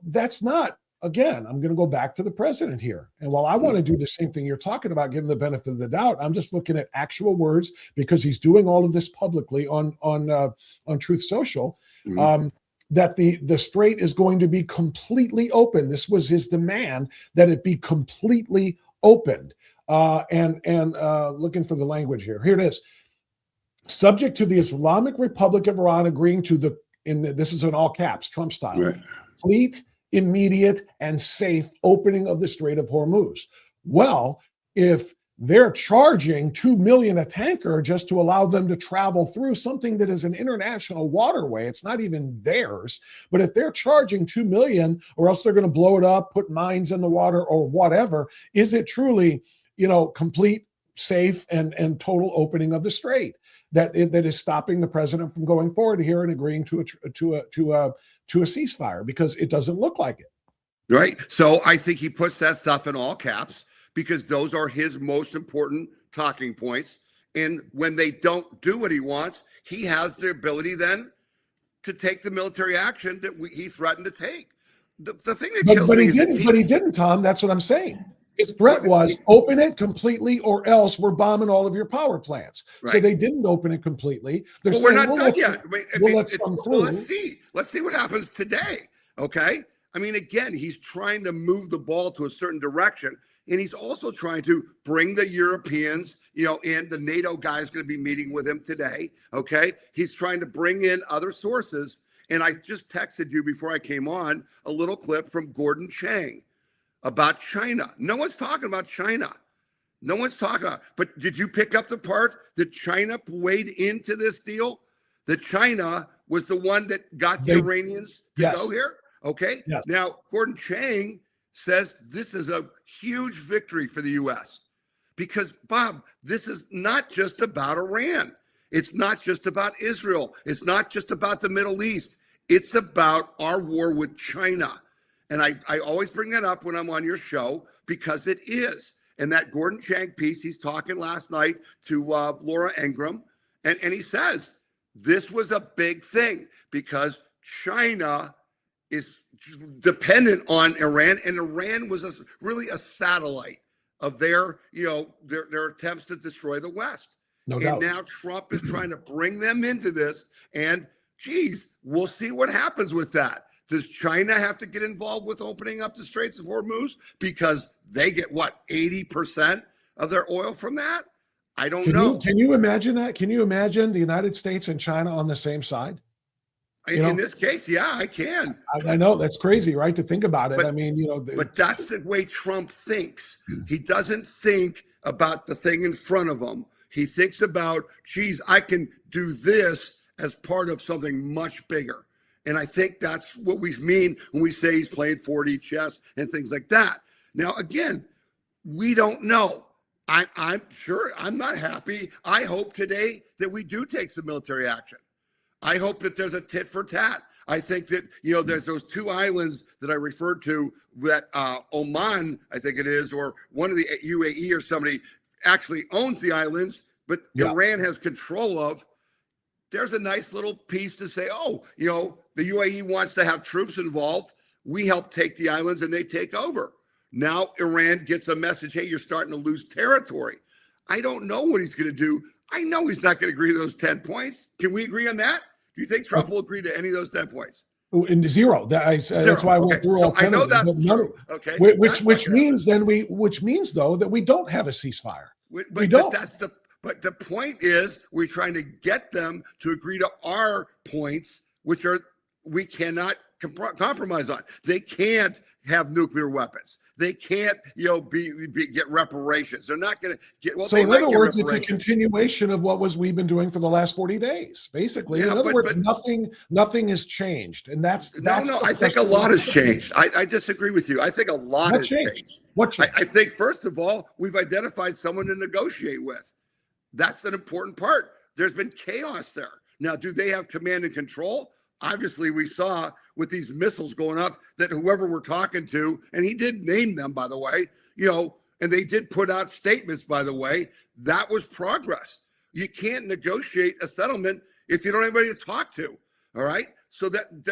that's not, again, I'm going to go back to the president here. And while I want to do the same thing you're talking about, give him the benefit of the doubt, I'm just looking at actual words because he's doing all of this publicly on Truth Social, that the strait is going to be completely open. This was his demand, that it be completely opened. And looking for the language here. Here it is. Subject to the Islamic Republic of Iran agreeing to this is in all caps, Trump style, complete, immediate, and safe opening of the Strait of Hormuz. Well, if they're charging $2 million a tanker just to allow them to travel through something that is an international waterway, it's not even theirs, but if they're charging $2 million or else they're going to blow it up, put mines in the water or whatever, is it truly, complete, safe, and total opening of the strait that is stopping the president from going forward here and agreeing to a ceasefire? Because it doesn't look like it. Right. So I think he puts that stuff in all caps because those are his most important talking points. And when they don't do what he wants, he has the ability then to take the military action that he threatened to take. The thing that kills me is but he didn't, Tom. That's what I'm saying. His threat was open it completely or else we're bombing all of your power plants. Right. So they didn't open it completely. They're saying, we're not done yet. Let's see what happens today. Okay. I mean, again, he's trying to move the ball to a certain direction. And he's also trying to bring the Europeans, and the NATO guy is going to be meeting with him today. Okay. He's trying to bring in other sources. And I just texted you before I came on a little clip from Gordon Chang about China. No one's talking about China. No one's talking about, but did you pick up the part that China weighed into this deal? That China was the one that got the Iranians to go here? Okay. Yes. Now, Gordon Chang says this is a huge victory for the U.S. because, Bob, this is not just about Iran. It's not just about Israel. It's not just about the Middle East. It's about our war with China. And I always bring that up when I'm on your show because it is. And that Gordon Chang piece, he's talking last night to Laura Ingraham, and he says this was a big thing because China is dependent on Iran, and Iran was really a satellite of their attempts to destroy the West. No doubt. Now Trump is trying to bring them into this, and geez, we'll see what happens with that. Does China have to get involved with opening up the Straits of Hormuz because they get 80% of their oil from that? I don't know. Can you imagine that? Can you imagine the United States and China on the same side? In this case, yeah, I can. I know that's crazy, right? To think about it. But, I mean, but that's the way Trump thinks. He doesn't think about the thing in front of him. He thinks about, geez, I can do this as part of something much bigger. And I think that's what we mean when we say he's playing 4D chess and things like that. Now, again, we don't know. I'm sure I'm not happy. I hope today that we do take some military action. I hope that there's a tit for tat. I think that, there's those 2 islands that I referred to that Oman, I think it is, or one of the UAE or somebody actually owns the islands, but Iran has control of. There's a nice little piece to say, the UAE wants to have troops involved. We help take the islands and they take over. Now Iran gets a message, hey, you're starting to lose territory. I don't know what he's going to do. I know he's not going to agree to those 10 points. Can we agree on that? Do you think Trump will agree to any of those 10 points? In zero. That's why I went through all 10 I know of them. that's true. Okay. Which means though that we don't have a ceasefire. We don't. But the point is, we're trying to get them to agree to our points, which are we cannot compromise on. They can't have nuclear weapons. They can't, get reparations. They're not going to get. Well, so in other words, it's a continuation of what we've been doing for the last 40 days, basically. In other words, nothing has changed, and that's no. I think a lot has changed. I disagree with you. I think a lot has changed. What changed? I think first of all, we've identified someone to negotiate with. That's an important part. There's been chaos there. Now, do they have command and control? Obviously, we saw with these missiles going up that whoever we're talking to, and he did name them, by the way, and they did put out statements, by the way, that was progress. You can't negotiate a settlement if you don't have anybody to talk to. All right. So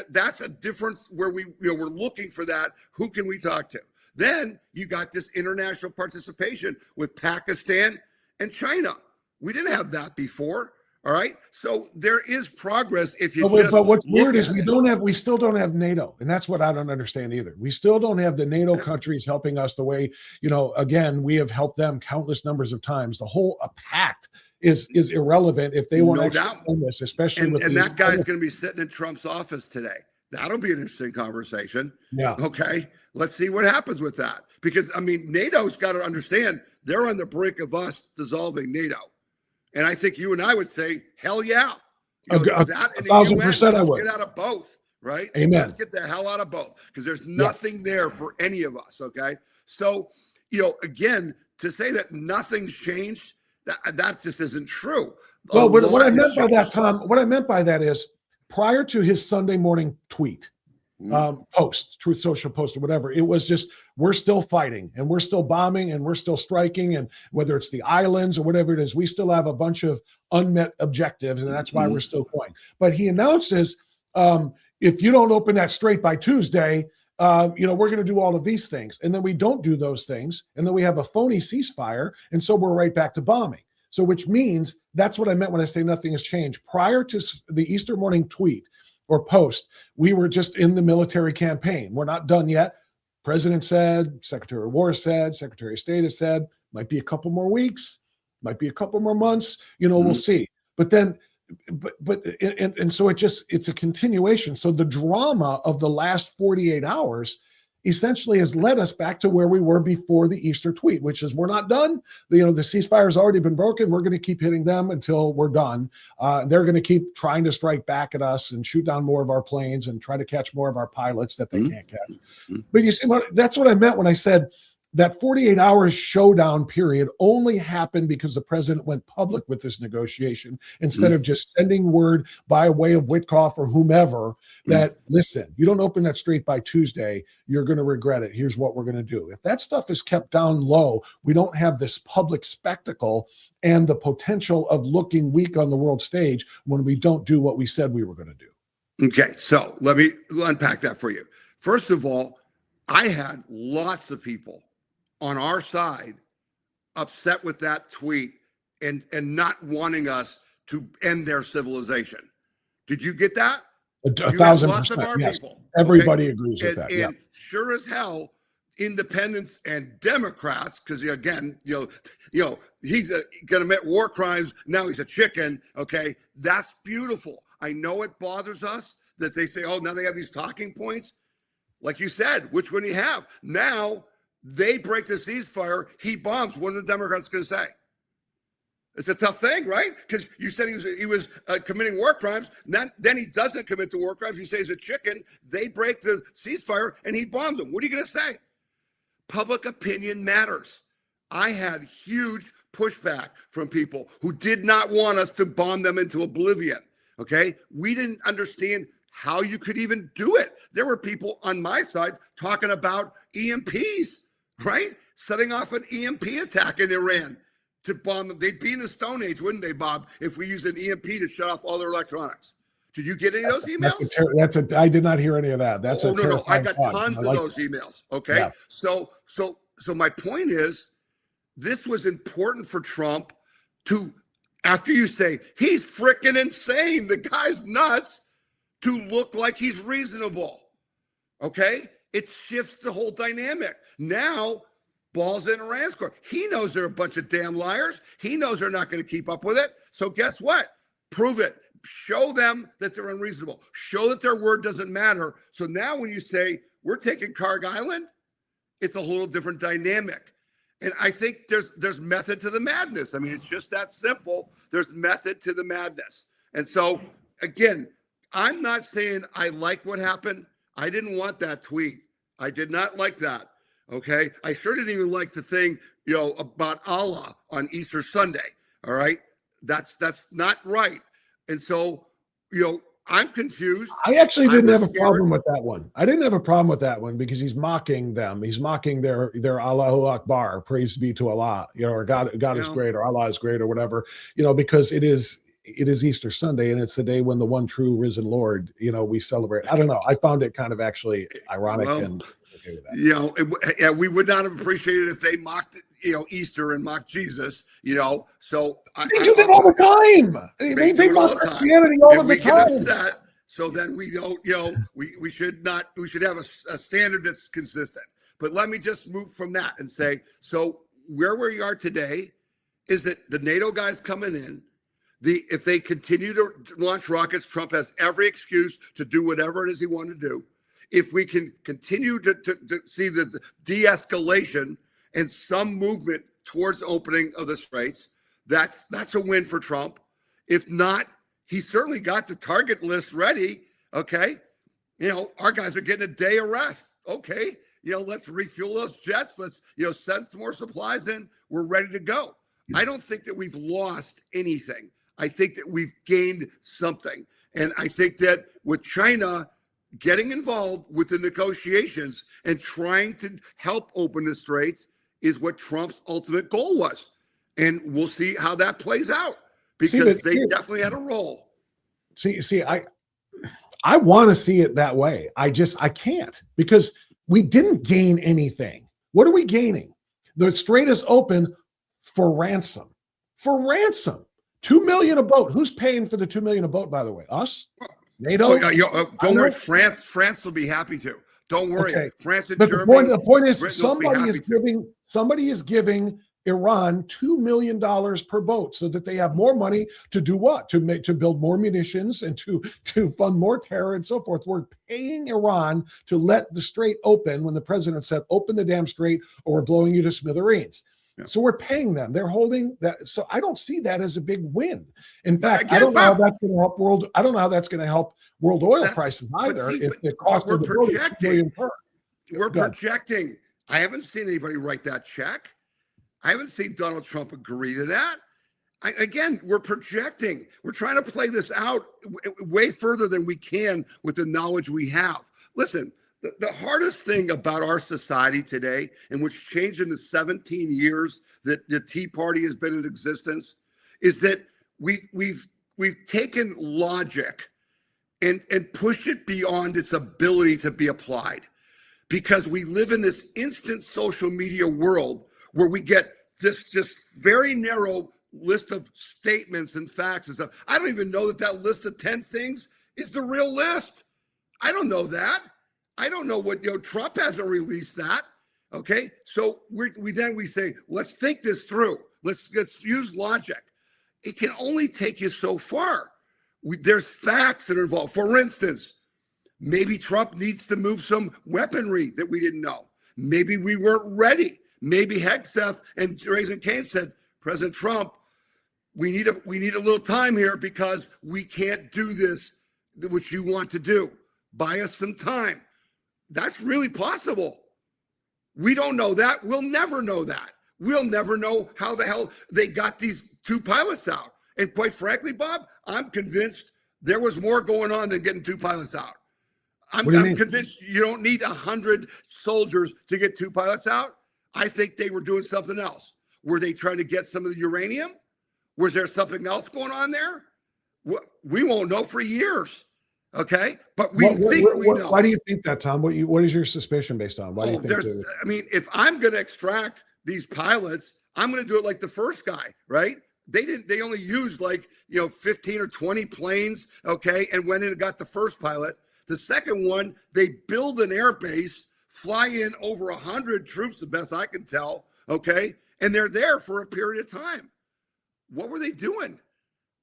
that's a difference where we're looking for that. Who can we talk to? Then you got this international participation with Pakistan and China. We didn't have that before. All right. So there is progress if you but what's weird is we still don't have NATO. And that's what I don't understand either. We still don't have the NATO countries helping us the way, again, we have helped them countless numbers of times. The whole pact is irrelevant if they won't actually own this, especially and that guy's going to be sitting in Trump's office today. That'll be an interesting conversation. Yeah. Okay. Let's see what happens with that. Because NATO's got to understand they're on the brink of us dissolving NATO. And I think you and I would say, hell yeah. That and 1,000% I would. Let's get out of both, right? Amen. Let's get the hell out of both because there's nothing there for any of us, okay? So, again, to say that nothing's changed, that just isn't true. Well, what I meant by that, Tom, what I meant by that is prior to his Sunday morning tweet, post, Truth Social post or whatever, it was just, we're still fighting and we're still bombing and we're still striking, and whether it's the islands or whatever it is, we still have a bunch of unmet objectives, and that's why we're still going. But he announces, if you don't open that strait by Tuesday, we're going to do all of these things, and then we don't do those things, and then we have a phony ceasefire, and so we're right back to bombing. So which means that's what I meant when I say nothing has changed. Prior to the Easter morning tweet or post, we were just in the military campaign. We're not done yet. President said, Secretary of War said, Secretary of State has said, might be a couple more weeks, might be a couple more months, we'll see. But then, so it's a continuation. So the drama of the last 48 hours essentially has led us back to where we were before the Easter tweet, which is we're not done. The ceasefire has already been broken. We're going to keep hitting them until we're done. They're going to keep trying to strike back at us and shoot down more of our planes and try to catch more of our pilots that they can't catch. But you see, that's what I meant when I said that 48 hours showdown period only happened because the president went public with this negotiation instead of just sending word by way of Witkoff or whomever that, listen, you don't open that strait by Tuesday, you're going to regret it. Here's what we're going to do. If that stuff is kept down low, we don't have this public spectacle and the potential of looking weak on the world stage when we don't do what we said we were going to do. Okay, so let me unpack that for you. First of all, I had lots of people on our side upset with that tweet and not wanting us to end their civilization. Did you get that? 1,000%. Yes. People, everybody agrees with that. And sure as hell, independents and Democrats, because again, he's going to commit war crimes. Now he's a chicken. Okay, that's beautiful. I know it bothers us that they say, oh, now they have these talking points. Like you said, which one do you have? Now they break the ceasefire, he bombs. What are the Democrats going to say? It's a tough thing, right? Because you said he was committing war crimes. Then he doesn't commit the war crimes. You say he's a chicken. They break the ceasefire and he bombs them. What are you going to say? Public opinion matters. I had huge pushback from people who did not want us to bomb them into oblivion. Okay, we didn't understand how you could even do it. There were people on my side talking about EMPs, right? Setting off an EMP attack in Iran to bomb them. They'd be in the Stone Age, wouldn't they, Bob, if we used an EMP to shut off all their electronics? Did you get any of those emails? I did not hear any of that. That's no. I got tons of those emails. Okay. Yeah. So my point is, this was important for Trump to, after you say he's freaking insane, the guy's nuts, to look like he's reasonable. Okay. It shifts the whole dynamic. Now, ball's in Iran's court. He knows they're a bunch of damn liars. He knows they're not going to keep up with it. So guess what? Prove it. Show them that they're unreasonable. Show that their word doesn't matter. So now when you say, we're taking Karg Island, it's a little different dynamic. And I think there's method to the madness. I mean, it's just that simple. There's method to the madness. And so, again, I'm not saying I like what happened. I didn't want that tweet. I did not like that. Okay. I sure didn't even like the thing, about Allah on Easter Sunday. All right. That's not right. And so, I'm confused. I actually didn't have a problem with that one. I didn't have a problem with that one because he's mocking them. He's mocking their Allahu Akbar, praise be to Allah, or God is great, or Allah is great, or whatever, because it is Easter Sunday and it's the day when the one true risen Lord, we celebrate. I don't know. I found it kind of actually ironic and okay with that. We would not have appreciated if they mocked, Easter and mocked Jesus, So they do that all the time. They mock Christianity all of the time. Get upset, so then we don't, we should not. We should have a standard that's consistent. But let me just move from that and say, so where we are today is that the NATO guys coming in. If they continue to launch rockets, Trump has every excuse to do whatever it is he wanted to do. If we can continue to see the de-escalation and some movement towards the opening of the straits, that's a win for Trump. If not, he certainly got the target list ready. Okay. Our guys are getting a day of rest. Okay. Let's refuel those jets. Let's, send some more supplies in. We're ready to go. I don't think that we've lost anything. I think that we've gained something. And I think that with China getting involved with the negotiations and trying to help open the straits is what Trump's ultimate goal was. And we'll see how that plays out because they definitely had a role. I want to see it that way. I can't because we didn't gain anything. What are we gaining? The strait is open for ransom. For ransom. $2 million a boat. Who's paying for the $2 million a boat, by the way? Us? NATO? Don't worry. France will be happy to. Don't worry. Okay. France and Germany. The point is somebody is giving Iran $2 million per boat so that they have more money to do what? To build more munitions and to fund more terror and so forth. We're paying Iran to let the strait open when the president said, open the damn strait or we're blowing you to smithereens. Yeah. So we're paying them. They're holding that. So I don't see that as a big win. In fact, I don't know how that's going to help world. I don't know how that's going to help world oil prices either. If the cost of the boat is $2 million per. We're projecting. I haven't seen anybody write that check. I haven't seen Donald Trump agree to that. Again, we're projecting. We're trying to play this out way further than we can with the knowledge we have. Listen. The hardest thing about our society today, and which changed in the 17 years that the Tea Party has been in existence, is that we've taken logic and pushed it beyond its ability to be applied, because we live in this instant social media world where we get this just very narrow list of statements and facts and stuff. I don't even know that list of 10 things is the real list. I don't know that. I don't know what, Trump hasn't released that. Okay. So we say, let's think this through. Let's use logic. It can only take you so far. There's facts that are involved. For instance, Maybe Trump needs to move some weaponry that we didn't know. Maybe we weren't ready. Maybe Hegseth and Raising Cane said, President Trump, we need a little time here because we can't do this, which you want to do. Buy us some time. That's really possible. We don't know that. We'll never know that. We'll never know how the hell they got these 2 pilots out. And quite frankly, Bob, I'm convinced there was more going on than getting 2 pilots out. I'm convinced you don't need 100 soldiers to get 2 pilots out. I think they were doing something else. Were they trying to get some of the uranium? Was there something else going on there? We won't know for years. Okay, but we know. Why do you think that, Tom? What is your suspicion based on? Why do you think? I mean, if I'm going to extract these pilots, I'm going to do it like the first guy, right? They only used 15 or 20 planes, okay, and went in and got the first pilot. The second one, they build an air base, fly in over 100 troops, the best I can tell, okay, and they're there for a period of time. What were they doing?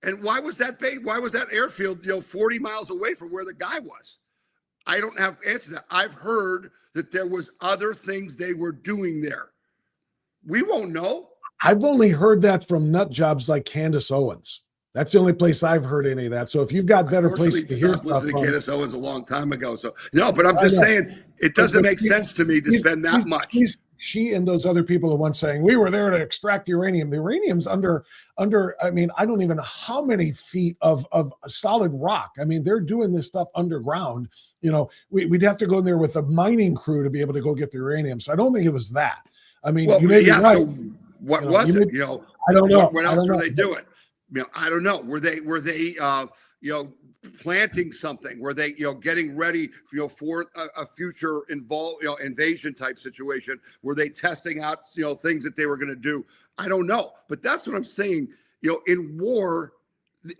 And why was that base? Why was that airfield, 40 miles away from where the guy was? I don't have answers to that. I've heard that there was other things they were doing there. We won't know. I've only heard that from nut jobs like Candace Owens. That's the only place I've heard any of that. So if you've got better places to hear stuff listening to Candace Owens a long time ago. So no, but I'm just saying it doesn't make sense to me to spend that much. She and those other people are once saying we were there to extract uranium. The uranium's under. I mean, I don't even know how many feet of solid rock. I mean, they're doing this stuff underground. We'd have to go in there with a mining crew to be able to go get the uranium. So I don't think it was that. I mean, you may be right. So what was it? I don't know. What else were they doing? I don't know. Were they planting something? Were they getting ready for a future invasion type situation? Were they testing out things that they were going to do? I don't know. But that's what I'm saying. In war,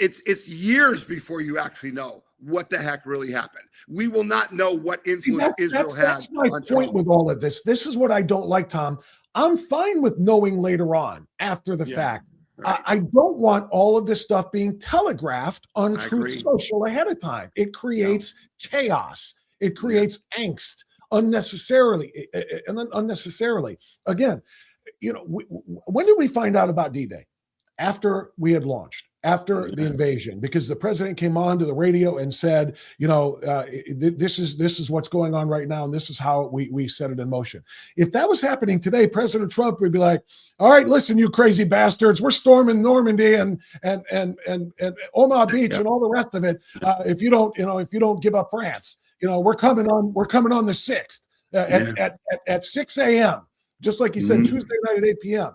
it's years before you actually know what the heck really happened. We will not know what influence Israel had. That's my point with all of this. This is what I don't like, Tom. I'm fine with knowing later on after the fact. Right. I don't want all of this stuff being telegraphed on Truth Social ahead of time. It creates chaos. It creates angst unnecessarily. And then unnecessarily. Again, when did we find out about D-Day? After we had launched, after the invasion, because the president came on to the radio and said, this is what's going on right now, and this is how we set it in motion. If that was happening today, President Trump would be like, all right, listen, you crazy bastards, we're storming Normandy and Omaha Beach and all the rest of it. If you don't give up France, we're coming on the 6th at 6 a.m. Just like he said, Tuesday night at 8 p.m.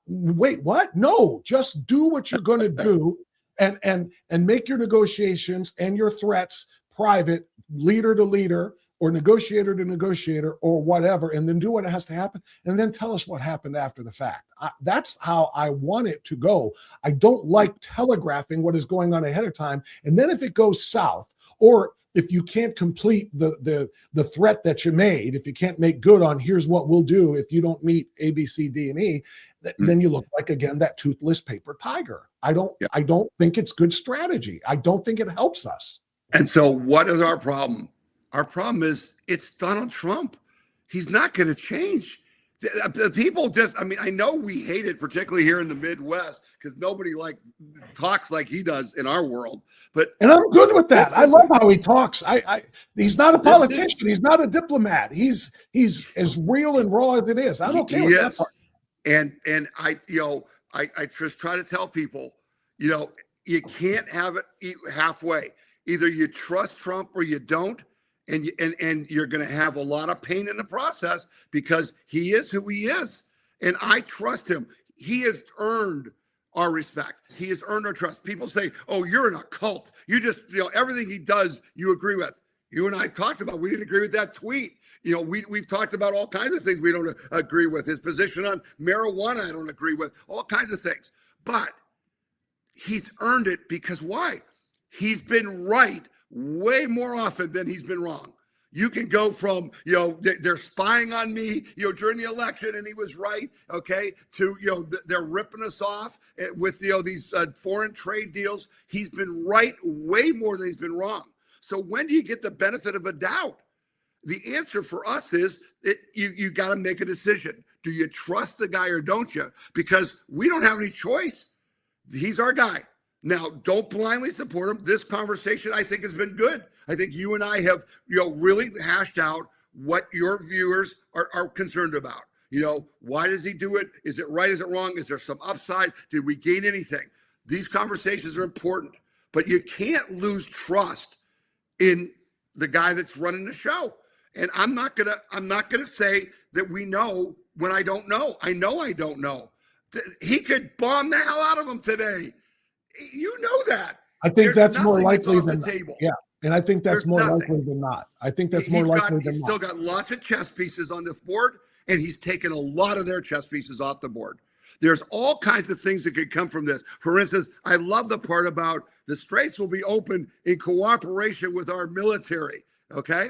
Wait, what? No, just do what you're going to do and make your negotiations and your threats private, leader to leader or negotiator to negotiator or whatever, and then do what has to happen, and then tell us what happened after the fact. That's how I want it to go. I don't like telegraphing what is going on ahead of time, and then if it goes south, or if you can't complete the threat that you made, if you can't make good on here's what we'll do if you don't meet A, B, C, D, and E, then you look like, again, that toothless paper tiger. I don't think it's good strategy. I don't think it helps us. And so what is our problem? Our problem is it's Donald Trump. He's not going to change. The people I know we hate it, particularly here in the Midwest, because nobody talks like he does in our world. And I'm good with that. I love how he talks. He's not a politician. He's not a diplomat. He's as real and raw as it is. I don't care what that part. And I just try to tell people, you can't have it halfway. Either you trust Trump or you don't, and you're going to have a lot of pain in the process because he is who he is, and I trust him. He has earned our respect. He has earned our trust. People say, "Oh, you're in a cult. You just everything he does, you agree with." You and I talked about. We didn't agree with that tweet. We've talked about all kinds of things we don't agree with. His position on marijuana, I don't agree with. All kinds of things. But he's earned it because why? He's been right way more often than he's been wrong. You can go from, they're spying on me, during the election and he was right, okay, to, they're ripping us off with, these foreign trade deals. He's been right way more than he's been wrong. So when do you get the benefit of a doubt? The answer for us is that you got to make a decision. Do you trust the guy or don't you? Because we don't have any choice. He's our guy. Now, don't blindly support him. This conversation, I think, has been good. I think you and I have, really hashed out what your viewers are concerned about. Why does he do it? Is it right? Is it wrong? Is there some upside? Did we gain anything? These conversations are important, but you can't lose trust in the guy that's running the show. And I'm not gonna say that we know when I don't know. I don't know. He could bomb the hell out of them today. You know that. I think that's more likely than table. Yeah, and I think that's more likely than not. I think that's more likely than not. He's still got lots of chess pieces on the board, and he's taken a lot of their chess pieces off the board. There's all kinds of things that could come from this. For instance, I love the part about the straits will be open in cooperation with our military. Okay,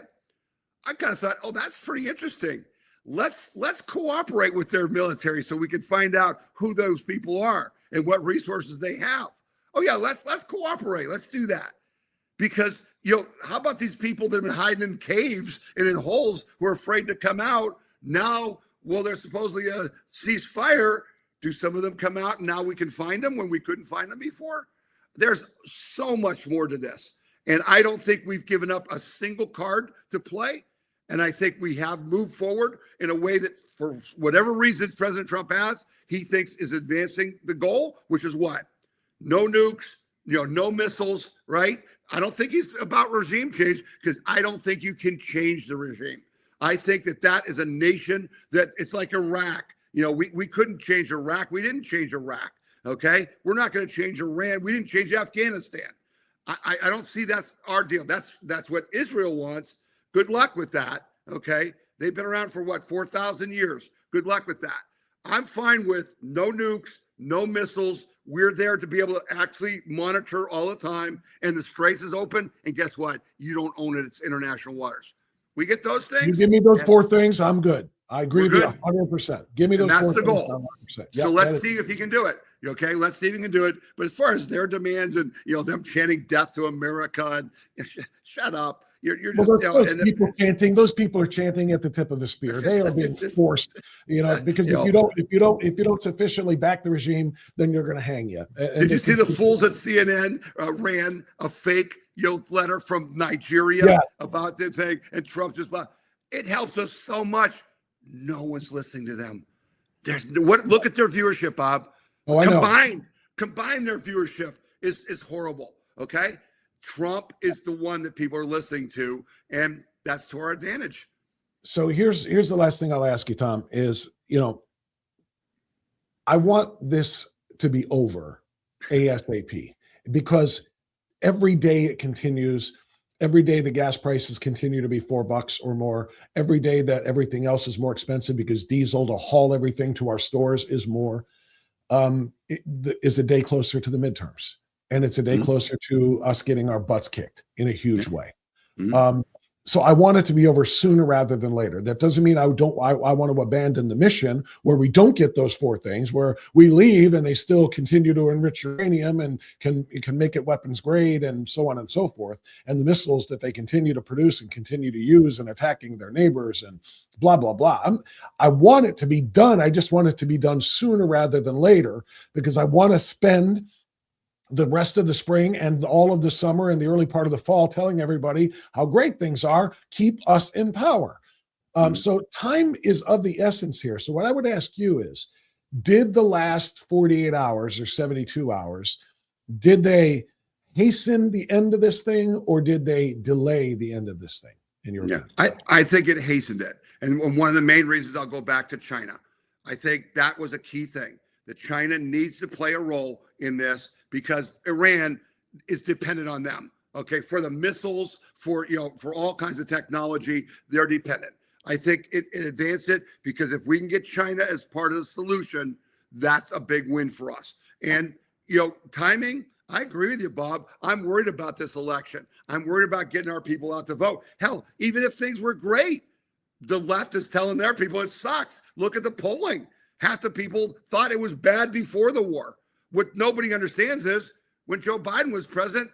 I kind of thought, oh, that's pretty interesting. Let's cooperate with their military so we can find out who those people are and what resources they have. Oh yeah, let's cooperate. Let's do that. Because how about these people that have been hiding in caves and in holes who are afraid to come out? Now, there's supposedly a ceasefire. Do some of them come out and now we can find them when we couldn't find them before? There's so much more to this. And I don't think we've given up a single card to play. And I think we have moved forward in a way that, for whatever reasons President Trump has, he thinks is advancing the goal, which is what? No nukes, no missiles, right? I don't think he's about regime change because I don't think you can change the regime. I think that is a nation that it's like Iraq. We couldn't change Iraq. We didn't change Iraq. Okay. We're not going to change Iran. We didn't change Afghanistan. I don't see that's our deal. That's what Israel wants. Good luck with that. Okay. They've been around for 4,000 years. Good luck with that. I'm fine with no nukes, no missiles. We're there to be able to actually monitor all the time. And the Straits is open. And guess what? You don't own it. It's international waters. We get those things. You give me those four things, I'm good. I agree with you 100%. Give me those four things. That's the goal. So let's see if he can do it. Okay, let's see if he can do it. But as far as their demands and them chanting "Death to America," and shut up. You're just those people are chanting at the tip of the spear. They are being forced, because if you don't sufficiently back the regime, then you're going to hang you. Did you see the fools at CNN ran a fake letter from Nigeria about the thing, and Trump just it helps us so much. No one's listening to them. Look at their viewership, Bob. Oh, I know. Combine their viewership is horrible. Okay. Trump is the one that people are listening to, and that's to our advantage. So here's the last thing I'll ask you, Tom, is, I want this to be over ASAP, because every day it continues. Every day the gas prices continue to be $4 or more. Every day that everything else is more expensive because diesel to haul everything to our stores is more. Is a day closer to the midterms. And it's a day closer to us getting our butts kicked in a huge way. So I want it to be over sooner rather than later. That doesn't mean I want to abandon the mission where we don't get those four things, where we leave and they still continue to enrich uranium and can make it weapons grade and so on and so forth. And the missiles that they continue to produce and continue to use and attacking their neighbors and blah, blah, blah. I want it to be done. I just want it to be done sooner rather than later, because I want to spend the rest of the spring and all of the summer and the early part of the fall telling everybody how great things are. Keep us in power. So time is of the essence here. So what I would ask you is, did the last 48 hours or 72 hours, did they hasten the end of this thing, or did they delay the end of this thing in your opinion? I think it hastened it. And one of the main reasons, I'll go back to China. I think that was a key thing, that China needs to play a role in this, because Iran is dependent on them. Okay, for the missiles, for all kinds of technology, they're dependent. I think it advanced it, because if we can get China as part of the solution, that's a big win for us. And timing, I agree with you, Bob. I'm worried about this election. I'm worried about getting our people out to vote. Hell, even if things were great, the left is telling their people it sucks. Look at the polling. Half the people thought it was bad before the war. What nobody understands is, when Joe Biden was president,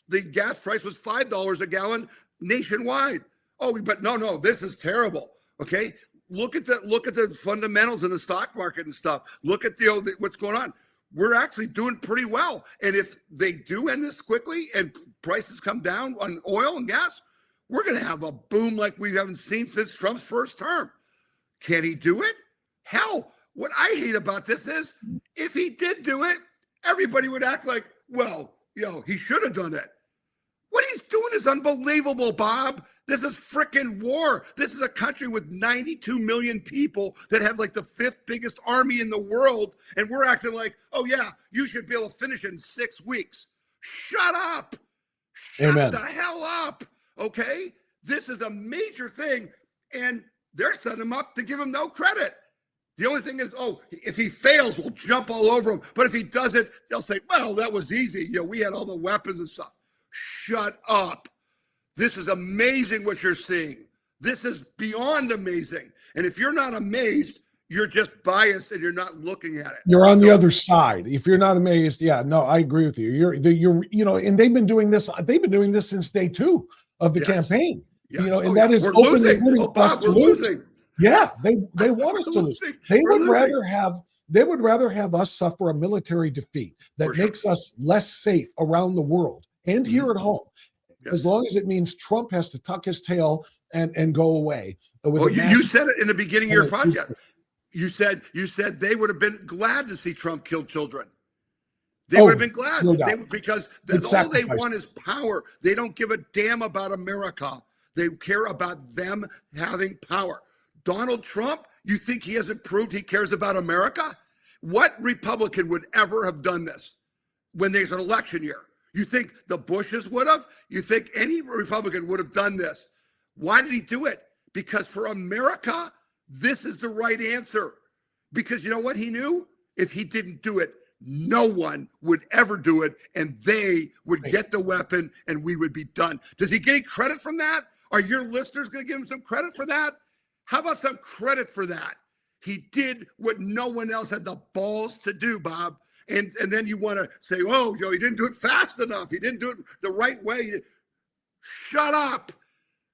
the gas price was $5 a gallon nationwide. Oh, but no, this is terrible. Okay, look at the fundamentals in the stock market and stuff. Look at what's going on. We're actually doing pretty well. And if they do end this quickly and prices come down on oil and gas, we're going to have a boom like we haven't seen since Trump's first term. Can he do it? Hell, what I hate about this is if he did do it, everybody would act like, well, he should have done it. What he's doing is unbelievable, Bob. This is frickin' war. This is a country with 92 million people that have like the 5th biggest army in the world. And we're acting like, oh yeah, you should be able to finish in 6 weeks. Shut up. Shut Amen. the hell up. Okay. This is a major thing. And they're setting him up to give him no credit. The only thing is, if he fails, we'll jump all over him. But if he does it, they'll say, well, that was easy. We had all the weapons and stuff. Shut up. This is amazing what you're seeing. This is beyond amazing. And if you're not amazed, you're just biased and you're not looking at it. You're on the other side. If you're not amazed, yeah, no, I agree with you. You're and they've been doing this. They've been doing this since day 2 of the campaign. Yes. And that is openly putting us to lose. Losing. Yeah, they want us to lose. They would rather have us suffer a military defeat that makes us less safe around the world and here at home, as long as it means Trump has to tuck his tail and go away. You said it in the beginning of your podcast. You said they would have been glad to see Trump kill children. They would have been glad because all they want is power. They don't give a damn about America. They care about them having power. Donald Trump, you think he hasn't proved he cares about America? What Republican would ever have done this when there's an election year? You think the Bushes would have? You think any Republican would have done this? Why did he do it? Because for America, this is the right answer. Because you know what he knew? If he didn't do it, no one would ever do it, and they would get the weapon, and we would be done. Does he get any credit from that? Are your listeners going to give him some credit for that? How about some credit for that? He did what no one else had the balls to do, Bob. And then you want to say, oh, Joe, he didn't do it fast enough. He didn't do it the right way. Shut up.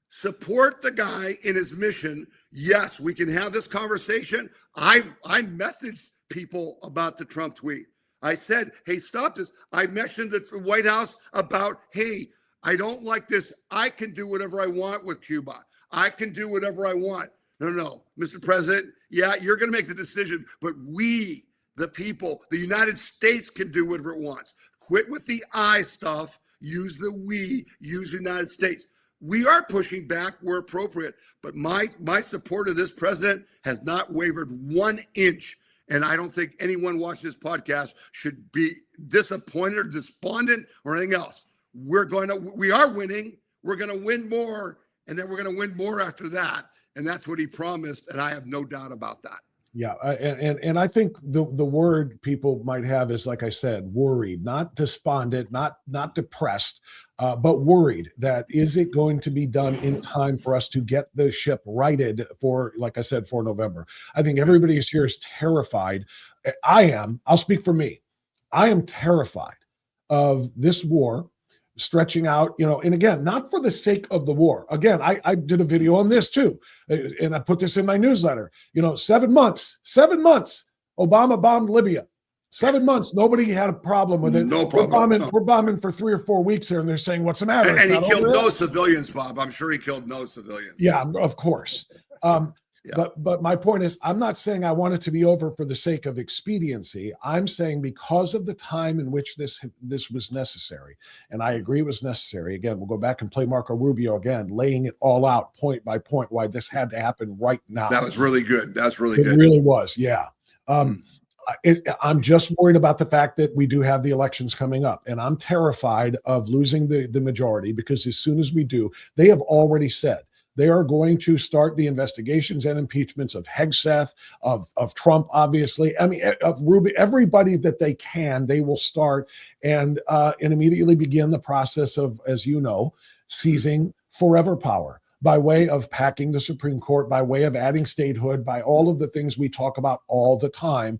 Support the guy in his mission. Yes, we can have this conversation. I messaged people about the Trump tweet. I said, hey, stop this. I mentioned the White House about, hey, I don't like this. I can do whatever I want with Cuba. I can do whatever I want. No, Mr. President, yeah, you're going to make the decision, but we, the people, the United States can do whatever it wants. Quit with the I stuff. Use the we, use the United States. We are pushing back where appropriate, but my support of this president has not wavered 1 inch. And I don't think anyone watching this podcast should be disappointed or despondent or anything else. We are winning. We're going to win more. And then we're going to win more after that. And that's what he promised. And I have no doubt about that. Yeah. And I think the word people might have is, like I said, worried, not despondent, not depressed, but worried that is it going to be done in time for us to get the ship righted for, like I said, for November. I think everybody here is terrified. I'll speak for me. I am terrified of this war stretching out, and again, not for the sake of the war. Again, I did a video on this too, and I put this in my newsletter. 7 months, Obama bombed Libya. 7 months, nobody had a problem with it. No problem. We're bombing for 3 or 4 weeks here, and they're saying, what's the matter? And he killed no civilians, Bob. I'm sure he killed no civilians. Yeah, of course. But my point is, I'm not saying I want it to be over for the sake of expediency. I'm saying because of the time in which this was necessary, and I agree it was necessary. Again, we'll go back and play Marco Rubio again, laying it all out point by point why this had to happen right now. That was really good. That's really good. It really was, yeah. I'm just worried about the fact that we do have the elections coming up, and I'm terrified of losing the majority, because as soon as we do, they have already said they are going to start the investigations and impeachments of Hegseth, of Trump, obviously. I mean, of Rubio, everybody that they can, they will start and immediately begin the process of, as you know, seizing forever power by way of packing the Supreme Court, by way of adding statehood, by all of the things we talk about all the time.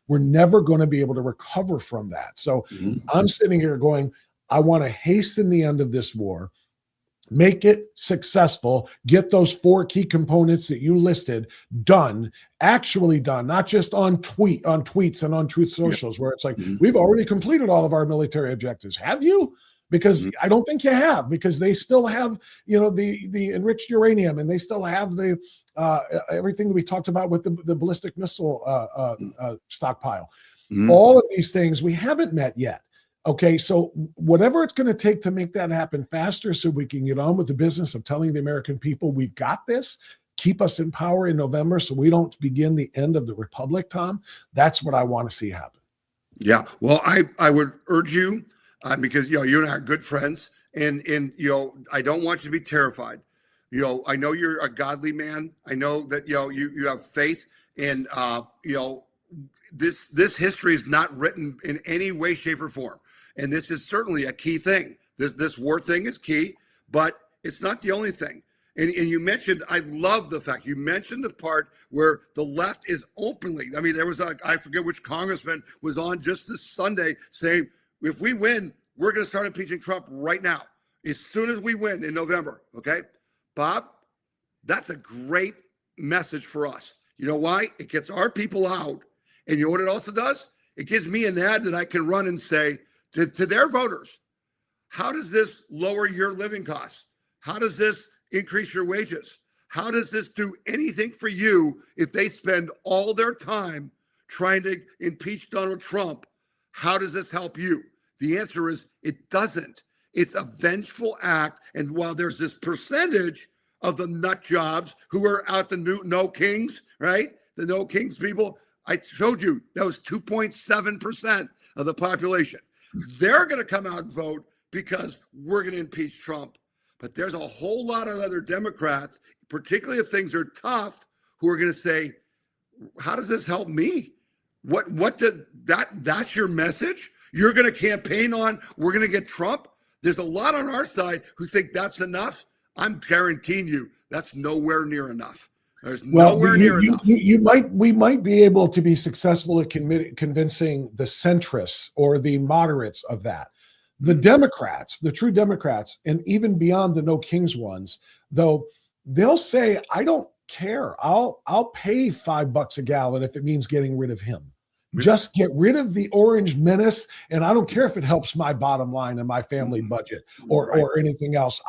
We're never going to be able to recover from that. So I'm sitting here going, I want to hasten the end of this war, make it successful, get those 4 key components that you listed done, actually done, not just on tweets and on Truth Socials, where it's like, we've already completed all of our military objectives. Have you? Because I don't think you have, because they still have, the enriched uranium, and they still have the everything that we talked about with the ballistic missile stockpile. All of these things we haven't met yet. Okay, so whatever it's going to take to make that happen faster so we can get on with the business of telling the American people we've got this, keep us in power in November so we don't begin the end of the republic, Tom, that's what I want to see happen. Yeah, well, I would urge you, because, you and I are good friends, and I don't want you to be terrified. I know you're a godly man. I know that, you have faith, and, this history is not written in any way, shape, or form. And this is certainly a key thing. This war thing is key, but it's not the only thing. And you I love the fact you mentioned the part where the left is openly, there was I forget which congressman was on just this Sunday saying, if we win, we're going to start impeaching Trump right now, as soon as we win in November. Okay, Bob, that's a great message for us. You know why? It gets our people out. And you know what it also does? It gives me an ad that I can run and say to their voters, how does this lower your living costs? How does this increase your wages? How does this do anything for you if they spend all their time trying to impeach Donald Trump? How does this help you? The answer is it doesn't. It's a vengeful act. And while there's this percentage of the nut jobs who are out the no kings, right? The no kings people, I showed you that was 2.7% of the population. They're going to come out and vote because we're going to impeach Trump. But there's a whole lot of other Democrats, particularly if things are tough, who are going to say, how does this help me? That's your message? You're going to campaign on, we're going to get Trump? There's a lot on our side who think that's enough. I'm guaranteeing you that's nowhere near enough. There's nowhere near enough. We might be able to be successful at convincing the centrists or the moderates of that. The Democrats, the true Democrats, and even beyond the no kings ones, though, they'll say, I don't care. I'll pay $5 a gallon if it means getting rid of him. Just get rid of the orange menace, and I don't care if it helps my bottom line and my family budget or anything else.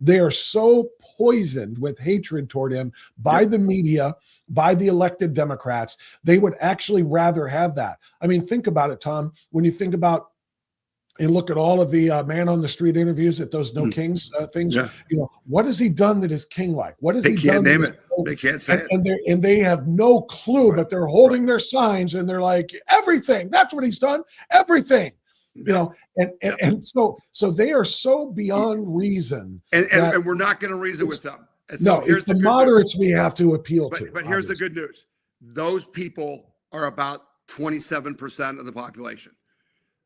They are so poisoned with hatred toward him by the media, by the elected Democrats. They would actually rather have that. Think about it, Tom. When you think about and look at all of the man on the street interviews at those no kings things, what has he done that is king-like? What has he done? They can't name it. They can't say it. And they have no clue, but they're holding their signs and they're like, everything. That's what he's done. Everything. And so they are so beyond reason. And we're not going to reason with them. So it's the moderates we have to appeal to. But here's the good news. Those people are about 27% of the population.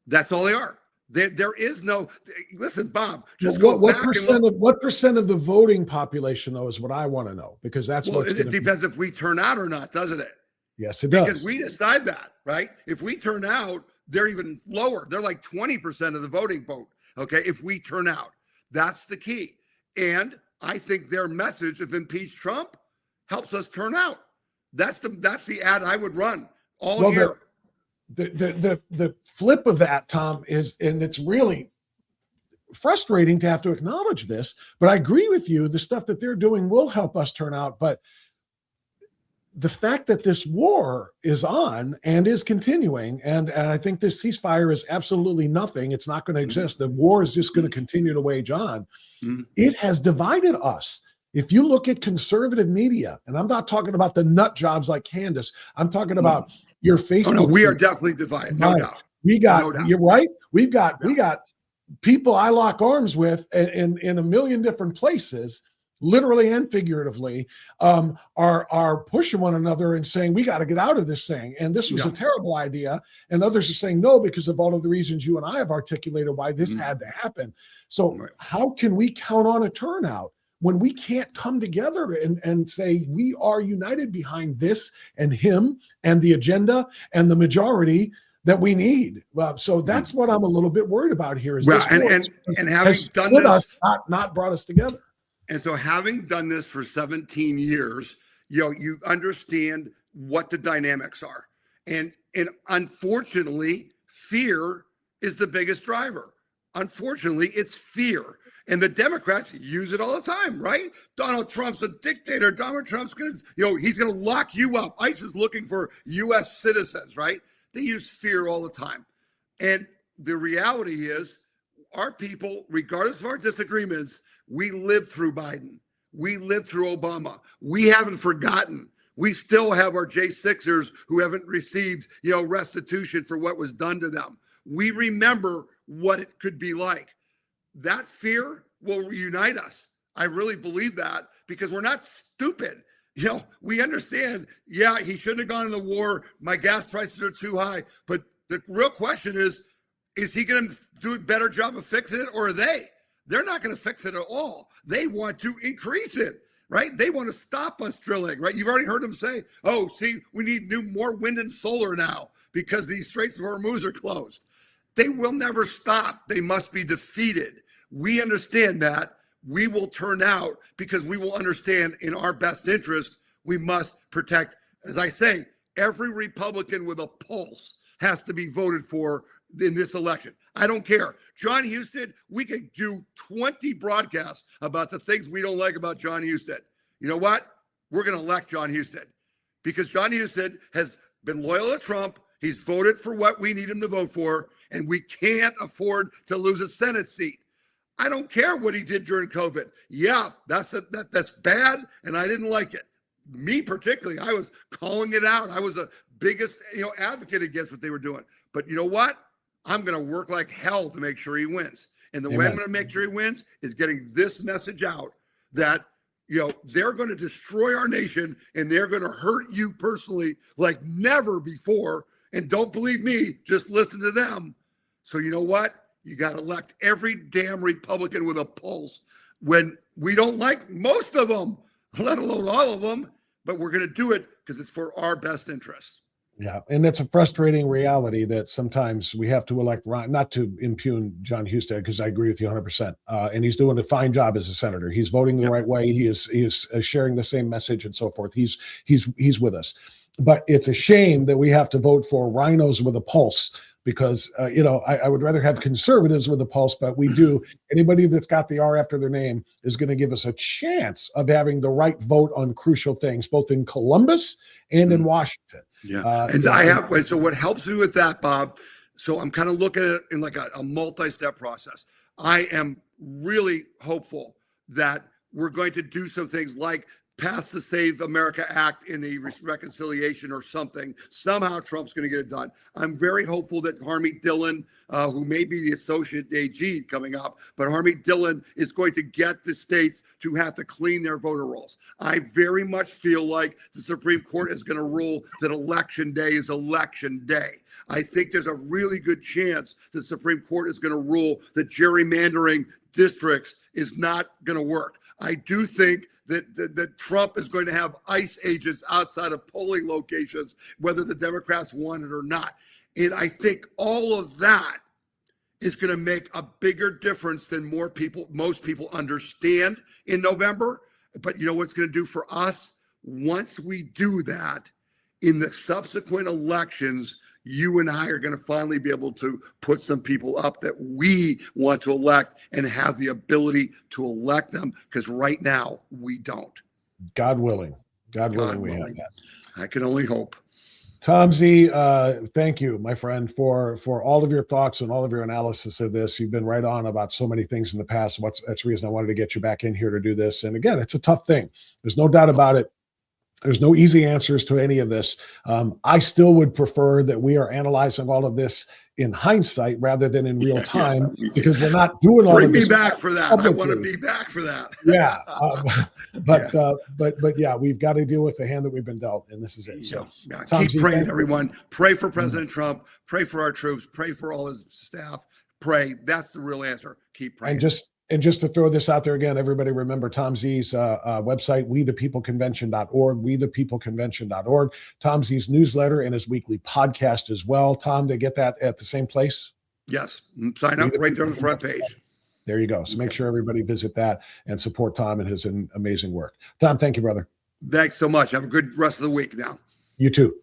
That's all they are. There is no, listen, Bob, just what percent of the voting population, though, is what I want to know, because that's it depends if we turn out or not, doesn't it? Yes, it does. Because we decide that, right? If we turn out, they're even lower. They're like 20% of the voting vote. Okay, if we turn out, that's the key. And I think their message of impeach Trump helps us turn out. That's the ad I would run all year. The flip of that, Tom, is, and it's really frustrating to have to acknowledge this, but I agree with you. The stuff that they're doing will help us turn out. But the fact that this war is on and is continuing, and I think this ceasefire is absolutely nothing. It's not going to exist. The war is just going to continue to wage on. It has divided us. If you look at conservative media, and I'm not talking about the nut jobs like Candace, I'm talking about your Facebook. No, we are definitely divided. No doubt. You're right. We got people I lock arms with in a million different places, literally and figuratively, are pushing one another and saying, we got to get out of this thing. And this was a terrible idea. And others are saying no, because of all of the reasons you and I have articulated why this had to happen. So how can we count on a turnout when we can't come together and say we are united behind this and him and the agenda and the majority that we need. So that's what I'm a little bit worried about here. Is Well, this and having has done split this, us, not brought us together. And so having done this for 17 years, you understand what the dynamics are. And unfortunately, fear is the biggest driver. Unfortunately, it's fear. And the Democrats use it all the time, right? Donald Trump's a dictator. Donald Trump's going to, he's going to lock you up. ICE is looking for U.S. citizens, right? They use fear all the time. And the reality is our people, regardless of our disagreements, we lived through Biden. We lived through Obama. We haven't forgotten. We still have our J6ers who haven't received, restitution for what was done to them. We remember what it could be like. That fear will reunite us. I really believe that, because we're not stupid. We understand, he shouldn't have gone in the war. My gas prices are too high. But the real question is he going to do a better job of fixing it, or are they? They're not going to fix it at all. They want to increase it, right? They want to stop us drilling, right? You've already heard them say, we need more wind and solar now because these Straits of Hormuz are closed. They will never stop. They must be defeated. We understand that. We will turn out because we will understand in our best interest, we must protect, as I say, every Republican with a pulse has to be voted for in this election. I don't care. John Husted, we could do 20 broadcasts about the things we don't like about John Husted. You know what? We're going to elect John Husted because John Husted has been loyal to Trump. He's voted for what we need him to vote for, and we can't afford to lose a Senate seat. I don't care what he did during COVID. Yeah, that's bad, and I didn't like it. Me particularly, I was calling it out. I was the biggest advocate against what they were doing. But you know what? I'm going to work like hell to make sure he wins. And the way I'm going to make sure he wins is getting this message out that, they're going to destroy our nation and they're going to hurt you personally like never before. And don't believe me, just listen to them. So you know what? You got to elect every damn Republican with a pulse when we don't like most of them, let alone all of them. But we're going to do it because it's for our best interest. Yeah, and it's a frustrating reality that sometimes we have to elect Ron, not to impugn John Husted, because I agree with you 100%. And he's doing a fine job as a senator. He's voting the right way. He is sharing the same message and so forth. He's with us. But it's a shame that we have to vote for rhinos with a pulse because, I would rather have conservatives with a pulse, but we do. Anybody that's got the R after their name is going to give us a chance of having the right vote on crucial things, both in Columbus and in Washington. Yeah. So what helps me with that, Bob, so I'm kind of looking at it in like a multi-step process. I am really hopeful that we're going to do some things like pass the Save America Act in the reconciliation or something. Somehow Trump's going to get it done. I'm very hopeful that Harmeet Dillon, who may be the associate AG coming up, but Harmeet Dillon is going to get the states to have to clean their voter rolls. I very much feel like the Supreme Court is going to rule that election day is election day. I think there's a really good chance the Supreme Court is going to rule that gerrymandering districts is not going to work. I do think that Trump is going to have ICE agents outside of polling locations, whether the Democrats want it or not. And I think all of that is going to make a bigger difference than most people understand in November. But you know what's going to do for us? Once we do that, in the subsequent elections, you and I are going to finally be able to put some people up that we want to elect and have the ability to elect them, because right now we don't. God willing. God willing, we have that. I can only hope. Tom Z, thank you, my friend, for all of your thoughts and all of your analysis of this. You've been right on about so many things in the past. That's the reason I wanted to get you back in here to do this. And again, it's a tough thing. There's no doubt about it. There's no easy answers to any of this. I still would prefer that we are analyzing all of this in hindsight rather than in real time, because we're not doing all of this. Bring me back for that. I want to be back for that. Yeah. But yeah, we've got to deal with the hand that we've been dealt, and this is it. So keep praying, everyone. Pray for President Trump. Pray for our troops. Pray for all his staff. Pray. That's the real answer. Keep praying. And And just to throw this out there again, everybody remember Tom Z's website, wethepeopleconvention.org, wethepeopleconvention.org, Tom Z's newsletter and his weekly podcast as well. Tom, they get that at the same place? Yes. Sign up right there on the front page. There you go. So make sure everybody visit that and support Tom and his amazing work. Tom, thank you, brother. Thanks so much. Have a good rest of the week now. You too.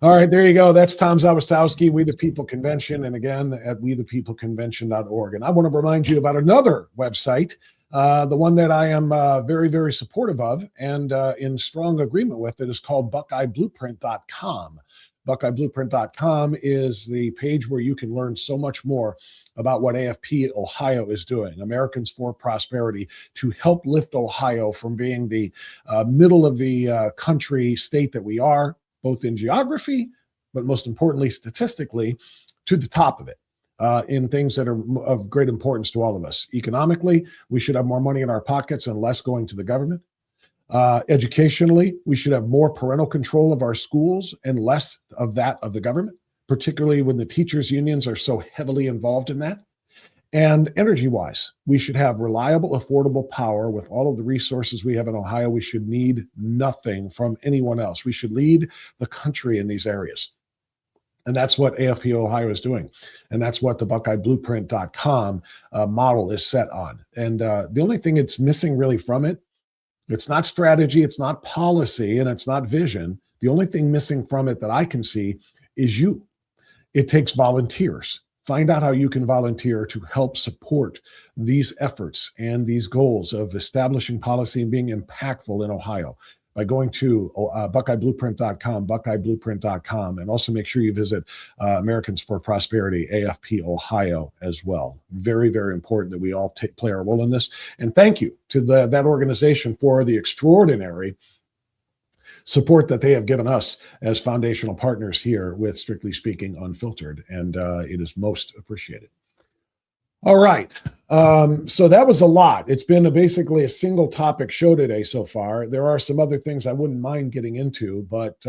All right, there you go. That's Tom Zawistowski, We the People Convention, and again at wethepeopleconvention.org. And I want to remind you about another website, the one that I am very, very supportive of and in strong agreement with. It is called BuckeyeBlueprint.com. BuckeyeBlueprint.com is the page where you can learn so much more about what AFP Ohio is doing, Americans for Prosperity, to help lift Ohio from being the middle of the country state that we are, both in geography, but most importantly, statistically, to the top of it in things that are of great importance to all of us. Economically, we should have more money in our pockets and less going to the government. Educationally, we should have more parental control of our schools and less of that of the government, particularly when the teachers' unions are so heavily involved in that. And energy-wise, we should have reliable, affordable power with all of the resources we have in Ohio. We should need nothing from anyone else. We should lead the country in these areas. And that's what AFP Ohio is doing. And that's what the BuckeyeBlueprint.com model is set on. And the only thing it's missing really from it, it's not strategy, it's not policy, and it's not vision. The only thing missing from it that I can see is you. It takes volunteers. Find out how you can volunteer to help support these efforts and these goals of establishing policy and being impactful in Ohio by going to BuckeyeBlueprint.com, BuckeyeBlueprint.com, and also make sure you visit Americans for Prosperity, AFP Ohio as well. Very, very important that we all play our role in this. And thank you to that organization for the extraordinary support that they have given us as foundational partners here with Strictly Speaking Unfiltered, and it is most appreciated. All right, so that was a lot. It's been basically a single topic show today so far. There are some other things I wouldn't mind getting into, but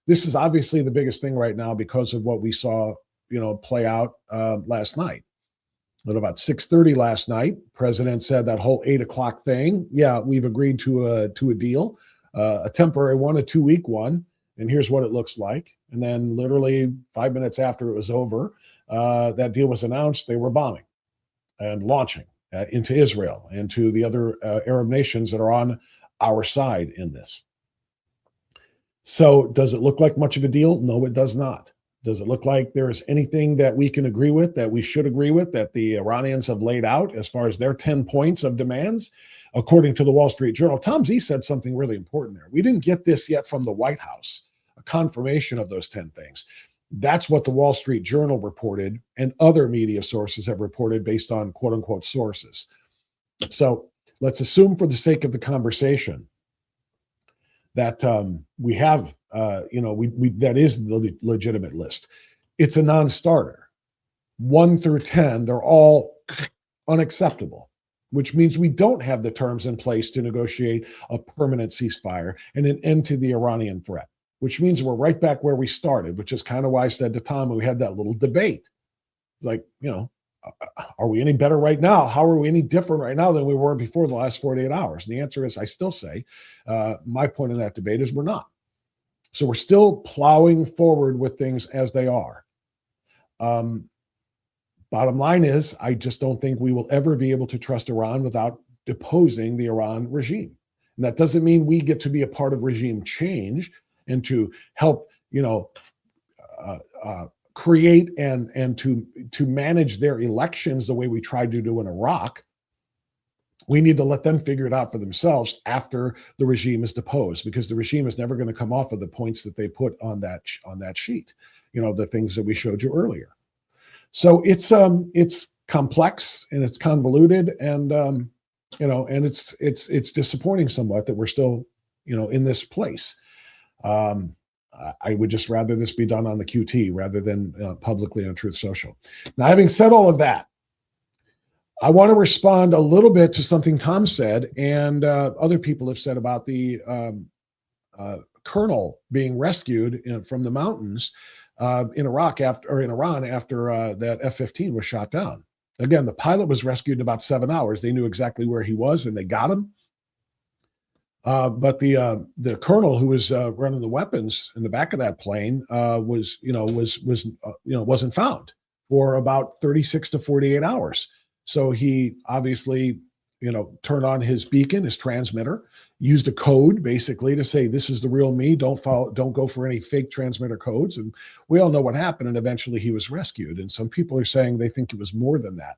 this is obviously the biggest thing right now because of what we saw, play out last night. At about 6:30 last night, President said that whole 8 o'clock thing. Yeah, we've agreed to a deal. A temporary one, a 2-week one, and here's what it looks like. And then literally 5 minutes after it was over, that deal was announced, they were bombing and launching into Israel and to the other Arab nations that are on our side in this. So does it look like much of a deal? No, it does not. Does it look like there is anything that we can agree with, that we should agree with, that the Iranians have laid out as far as their 10 points of demands? According to the Wall Street Journal, Tom Z said something really important there. We didn't get this yet from the White House, a confirmation of those 10 things. That's what the Wall Street Journal reported, and other media sources have reported based on quote unquote sources. So let's assume for the sake of the conversation that we have, that is the legitimate list. It's a non-starter. 1 through 10, they're all unacceptable, which means we don't have the terms in place to negotiate a permanent ceasefire and an end to the Iranian threat, which means we're right back where we started, which is kind of why I said to Tom, we had that little debate. Like, are we any better right now? How are we any different right now than we were before the last 48 hours? And the answer is, I still say, my point in that debate is we're not. So we're still plowing forward with things as they are. Bottom line is, I just don't think we will ever be able to trust Iran without deposing the Iran regime. And that doesn't mean we get to be a part of regime change and to help, create and to manage their elections the way we tried to do in Iraq. We need to let them figure it out for themselves after the regime is deposed, because the regime is never going to come off of the points that they put on that sheet, the things that we showed you earlier. So it's complex and it's convoluted, and and it's disappointing somewhat that we're still in this place. I would just rather this be done on the QT rather than publicly on Truth Social. Now, having said all of that, I want to respond a little bit to something Tom said and other people have said about the colonel being rescued from the mountains in Iran after that F-15 was shot down. Again, the pilot was rescued in about 7 hours. They knew exactly where he was, and they got him. But the colonel who was running the weapons in the back of that plane wasn't found for about 36 to 48 hours. So he obviously, turned on his beacon, his transmitter, used a code basically to say, this is the real me. Don't go for any fake transmitter codes. And we all know what happened. And eventually he was rescued. And some people are saying they think it was more than that.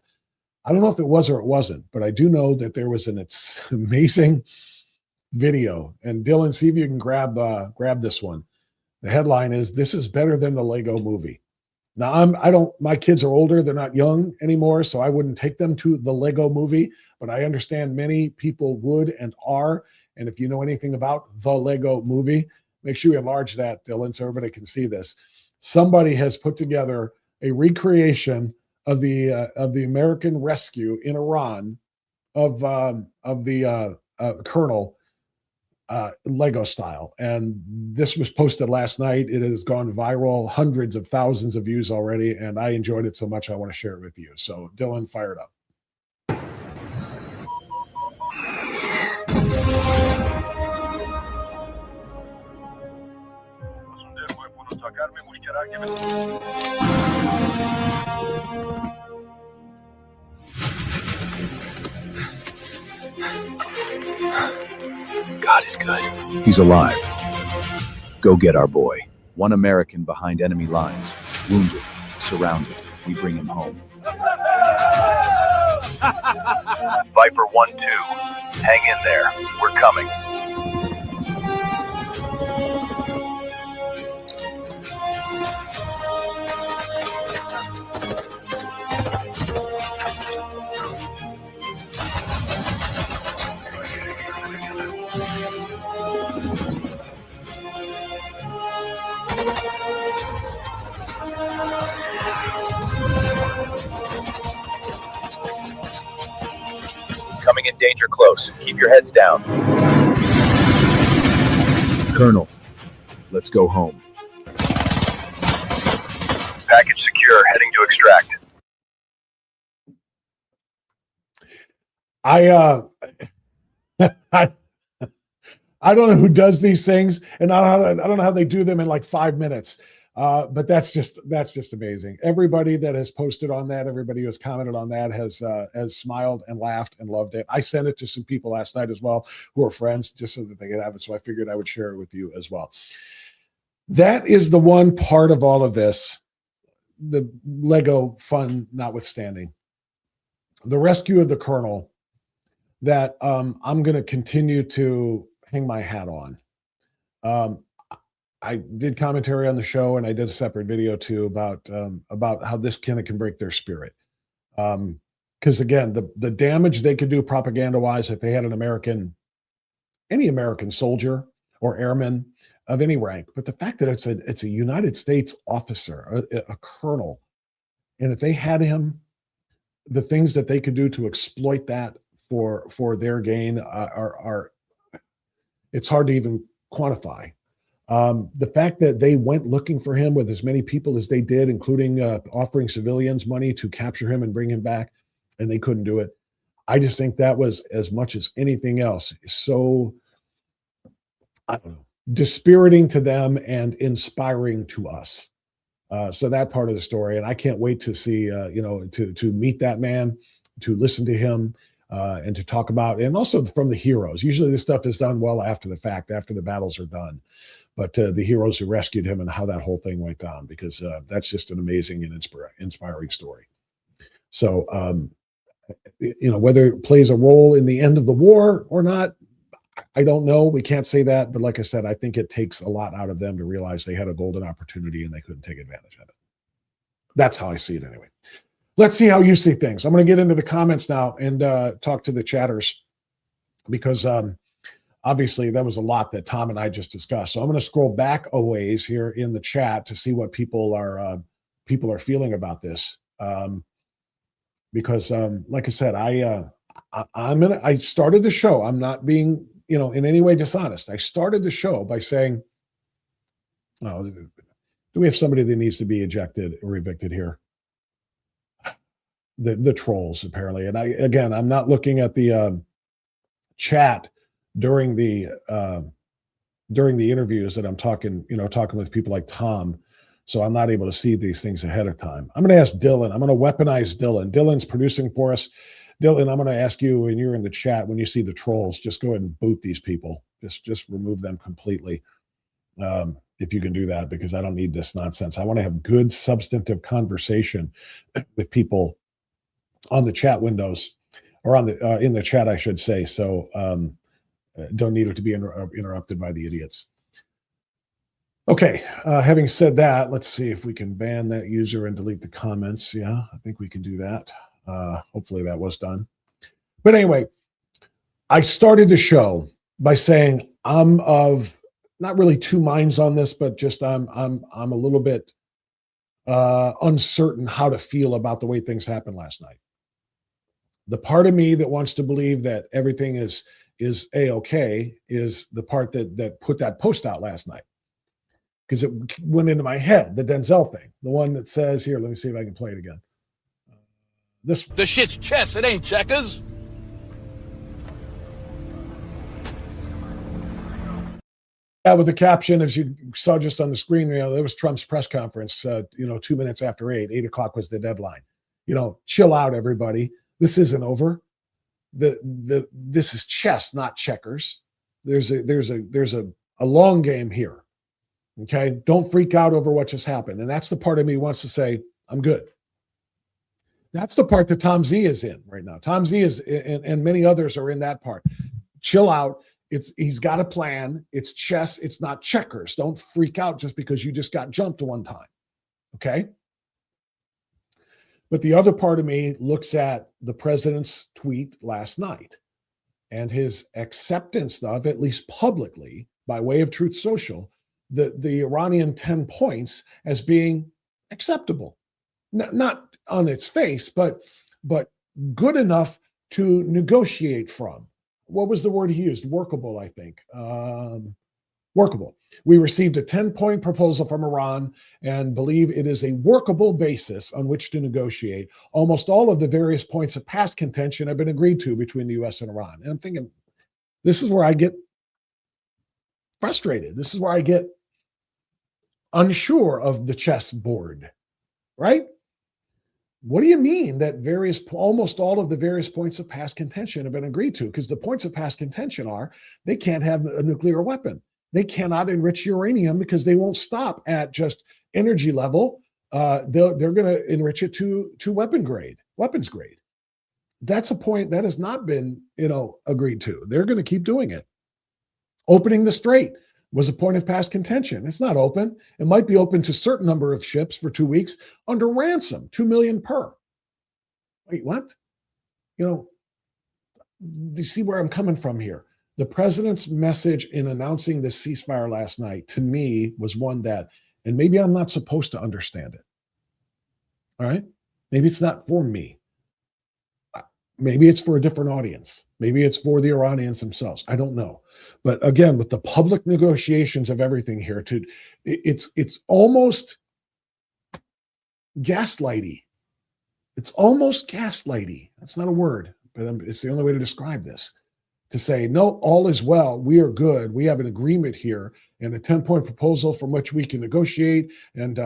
I don't know if it was or it wasn't, but I do know that there was an amazing video. And Dylan, see if you can grab this one. The headline is, "This is better than the Lego movie." Now my kids are older, they're not young anymore, so I wouldn't take them to the Lego movie, but I understand many people would and are. And if you know anything about the Lego movie, make sure you enlarge that, Dylan, so everybody can see this. Somebody has put together a recreation of the American rescue in Iran of the colonel, Lego style. And this was posted last night. It has gone viral, hundreds of thousands of views already. And I enjoyed it so much, I want to share it with you. So Dylan, fire it up. God is good. He's alive. Go get our boy. One American behind enemy lines. Wounded, surrounded. We bring him home. Viper 1-2. Hang in there. We're coming. Coming in danger close. Keep your heads down. Colonel, let's go home. Package secure. Heading to extract. I don't know who does these things, and I don't know how they do them in like 5 minutes. But that's just amazing. Everybody that has posted on that, everybody who has commented on that has smiled and laughed and loved it. I sent it to some people last night as well who are friends, just so that they could have it. So I figured I would share it with you as well. That is the one part of all of this, the Lego fun notwithstanding, the rescue of the colonel, that I'm going to continue to hang my hat on. I did commentary on the show, and I did a separate video too about how this can break their spirit. Because again, the damage they could do propaganda-wise if they had any American soldier or airman of any rank, but the fact that it's a United States officer, a colonel, and if they had him, the things that they could do to exploit that for their gain are it's hard to even quantify. The fact that they went looking for him with as many people as they did, including offering civilians money to capture him and bring him back, and they couldn't do it. I just think that was, as much as anything else, so, I don't know, dispiriting to them and inspiring to us. So that part of the story, and I can't wait to see, to meet that man, to listen to him, and to talk about, and also from the heroes. Usually this stuff is done well after the fact, after the battles are done. But the heroes who rescued him and how that whole thing went down, because that's just an amazing and inspiring story. So, whether it plays a role in the end of the war or not, I don't know. We can't say that. But like I said, I think it takes a lot out of them to realize they had a golden opportunity and they couldn't take advantage of it. That's how I see it anyway. Let's see how you see things. I'm going to get into the comments now and talk to the chatters, because obviously that was a lot that Tom and I just discussed. So I'm going to scroll back a ways here in the chat to see what people are feeling about this. Because like I said, I started the show. I'm not being, in any way dishonest. I started the show by saying, oh, do we have somebody that needs to be ejected or evicted here? the trolls apparently. And I'm not looking at the chat during the interviews that I'm talking with people like Tom. So I'm not able to see these things ahead of time. I'm going to ask Dylan. I'm going to weaponize Dylan. Dylan's producing for us. Dylan, I'm going to ask you, when you're in the chat, when you see the trolls, just go ahead and boot these people. Just remove them completely. If you can do that, because I don't need this nonsense. I want to have good substantive conversation with people on the chat windows, or on the in the chat, I should say. So don't need it to be interrupted by the idiots. Okay, having said that, let's see if we can ban that user and delete the comments. Yeah, I think we can do that. Hopefully that was done. But anyway, I started the show by saying I'm of not really two minds on this, but just I'm a little bit uncertain how to feel about the way things happened last night. The part of me that wants to believe that everything is A-okay is the part that put that post out last night, because it went into my head, the Denzel thing, the one that says, here, let me see if I can play it again. This one. The shit's chess, it ain't checkers. Yeah, with the caption, as you saw just on the screen, there was Trump's press conference, 2 minutes after 8 o'clock was the deadline. Chill out, everybody. This isn't over. This is chess, not checkers. There's a long game here. Okay, don't freak out over what just happened. And that's the part of me wants to say, I'm good. That's the part that Tom Z is in right now. Tom Z is, and many others are in that part. Chill out. He's got a plan. It's chess. It's not checkers. Don't freak out just because you just got jumped one time. Okay. But the other part of me looks at the president's tweet last night and his acceptance of, at least publicly, by way of Truth Social, the Iranian 10 points as being acceptable. Not on its face, but good enough to negotiate from. What was the word he used? Workable, I think. Workable. We received a 10-point proposal from Iran and believe it is a workable basis on which to negotiate. Almost all of the various points of past contention have been agreed to between the U.S. and Iran. And I'm thinking, this is where I get frustrated. This is where I get unsure of the chessboard, right? What do you mean that almost all of the various points of past contention have been agreed to? Because the points of past contention are they can't have a nuclear weapon. They cannot enrich uranium because they won't stop at just energy level. They're going to enrich it to weapons grade. That's a point that has not been, agreed to. They're going to keep doing it. Opening the strait was a point of past contention. It's not open. It might be open to a certain number of ships for 2 weeks under ransom, 2 million per. Wait, what? Do you see where I'm coming from here? The president's message in announcing this ceasefire last night, to me, was one that, and maybe I'm not supposed to understand it. All right? Maybe it's not for me. Maybe it's for a different audience. Maybe it's for the Iranians themselves. I don't know. But again, with the public negotiations of everything here, it's almost gaslighty. It's almost gaslighty. That's not a word, but it's the only way to describe this. To say, no, all is well. We are good. We have an agreement here and a 10-point proposal from which we can negotiate. And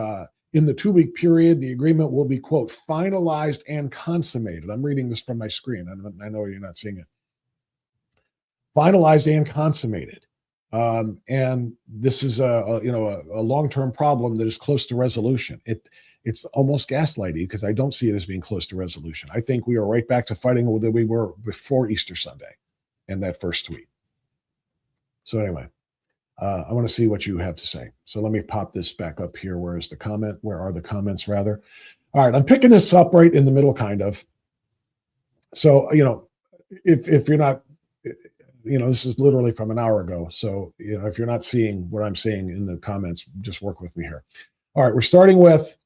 in the 2-week period, the agreement will be, quote, finalized and consummated. I'm reading this from my screen. I know you're not seeing it. Finalized and consummated. And this is a long-term problem that is close to resolution. It's almost gaslighty because I don't see it as being close to resolution. I think we are right back to fighting that we were before Easter Sunday and that first tweet. So anyway, I want to see what you have to say. So let me pop this back up here. Where are the comments rather? All right, I'm picking this up right in the middle, kind of. So, if you're not, this is literally from an hour ago. So, if you're not seeing what I'm saying in the comments, just work with me here. All right, we're starting with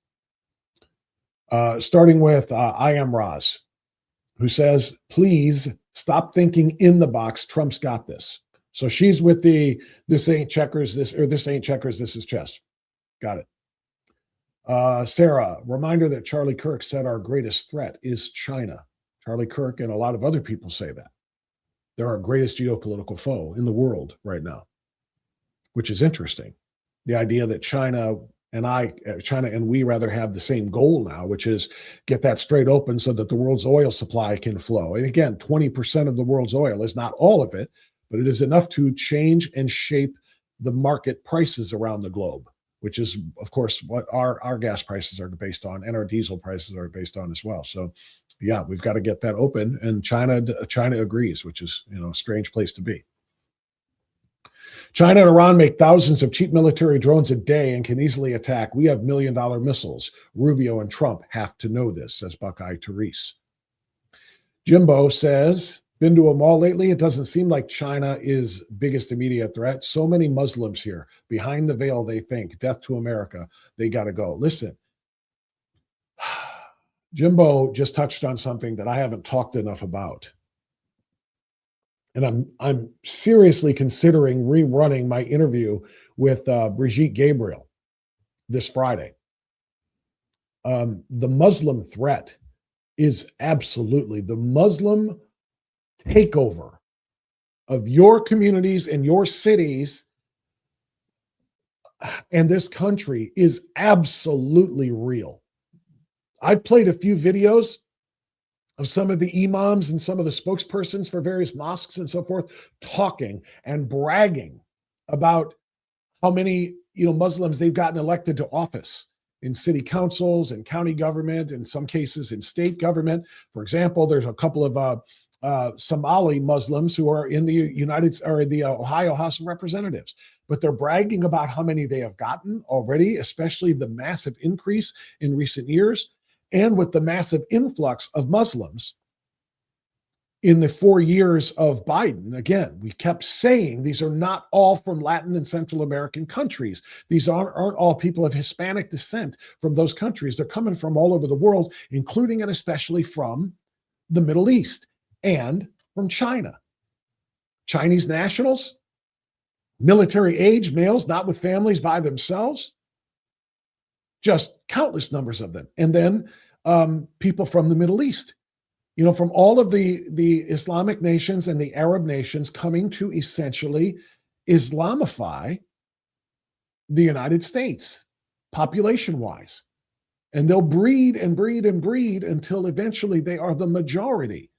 I Am Roz, who says, please stop thinking in the box. Trump's got this. So she's with this ain't checkers, this ain't checkers, this is chess. Got it. Sarah, reminder that Charlie Kirk said our greatest threat is China. Charlie Kirk and a lot of other people say that. They're our greatest geopolitical foe in the world right now, which is interesting. The idea that China and we rather have the same goal now, which is get that strait open so that the world's oil supply can flow. And again, 20% of the world's oil is not all of it, but it is enough to change and shape the market prices around the globe, which is, of course, what our gas prices are based on and our diesel prices are based on as well. So, yeah, we've got to get that open. And China agrees, which is, a strange place to be. China and Iran make thousands of cheap military drones a day and can easily attack. We have million-dollar missiles. Rubio and Trump have to know this, says Buckeye Therese. Jimbo says, been to a mall lately. It doesn't seem like China is biggest immediate threat. So many Muslims here. Behind the veil, they think. Death to America. They got to go. Listen, Jimbo just touched on something that I haven't talked enough about. And I'm seriously considering rerunning my interview with Brigitte Gabriel this Friday. The Muslim threat is absolutely the Muslim takeover of your communities and your cities and this country is absolutely real. I've played a few videos of some of the imams and some of the spokespersons for various mosques and so forth talking and bragging about how many Muslims they've gotten elected to office in city councils and county government, in some cases in state government. For example, there's a couple of Somali Muslims who are in the Ohio House of Representatives, but they're bragging about how many they have gotten already, especially the massive increase in recent years. And with the massive influx of Muslims in the 4 years of Biden, again, we kept saying these are not all from Latin and Central American countries. These aren't all people of Hispanic descent from those countries. They're coming from all over the world, including and especially from the Middle East and from China. Chinese nationals, military age males, not with families by themselves. Just countless numbers of them. And then people from the Middle East, from all of the Islamic nations and the Arab nations coming to essentially Islamify the United States, population-wise. And they'll breed and breed and breed until eventually they are the majority.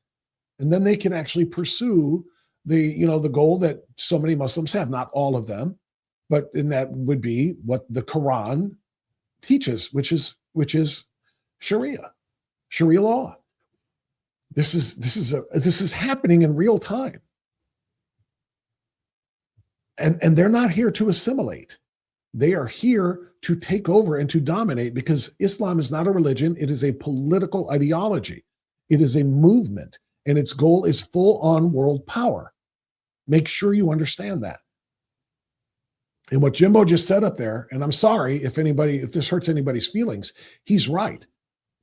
And then they can actually pursue the goal that so many Muslims have, not all of them, and that would be what the Quran teaches, which is Sharia law. This is happening in real time, and they're not here to assimilate. They are here to take over and to dominate, because Islam is not a religion; it is a political ideology. It is a movement, and its goal is full-on world power. Make sure you understand that. And what Jimbo just said up there, and I'm sorry if this hurts anybody's feelings, he's right.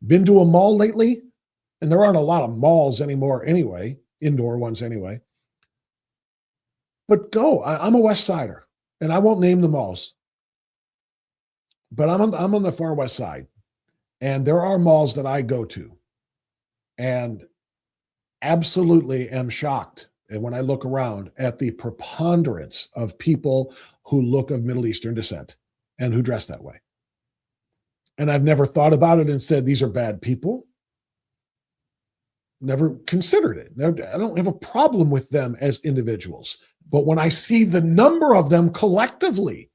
Been to a mall lately? And there aren't a lot of malls anymore anyway, indoor ones anyway. But go. I'm a West Sider, and I won't name the malls. But I'm on the far West Side, and there are malls that I go to, and absolutely am shocked. And when I look around at the preponderance of people who look of Middle Eastern descent and who dress that way. And I've never thought about it and said, these are bad people. Never considered it. I don't have a problem with them as individuals. But when I see the number of them collectively,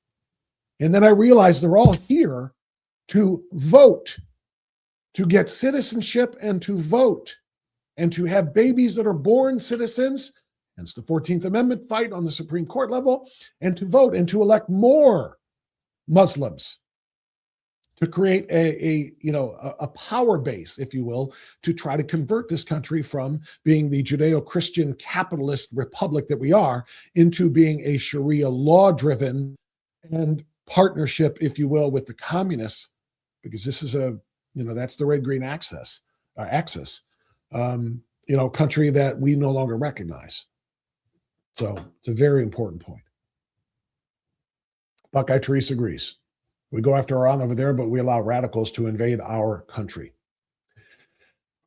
and then I realize they're all here to vote, to get citizenship and to vote, and to have babies that are born citizens, hence the 14th Amendment fight on the Supreme Court level, and to vote and to elect more Muslims, to create a power base, if you will, to try to convert this country from being the Judeo-Christian capitalist republic that we are into being a Sharia law-driven and partnership, if you will, with the communists, because this is that's the red-green axis, country that we no longer recognize. So it's a very important point. Buckeye Therese agrees. We go after Iran over there, but we allow radicals to invade our country.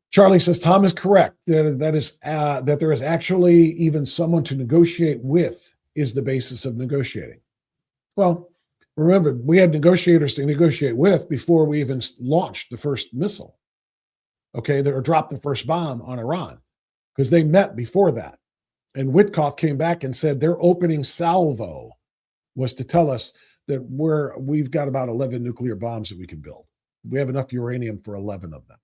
Charlie says Tom is correct. That there is actually even someone to negotiate with is the basis of negotiating. Well, remember, we had negotiators to negotiate with before we even launched the first missile. Okay, or dropped the first bomb on Iran, because they met before that. And Witkoff came back and said their opening salvo was to tell us that we've got about 11 nuclear bombs that we can build. We have enough uranium for 11 of them,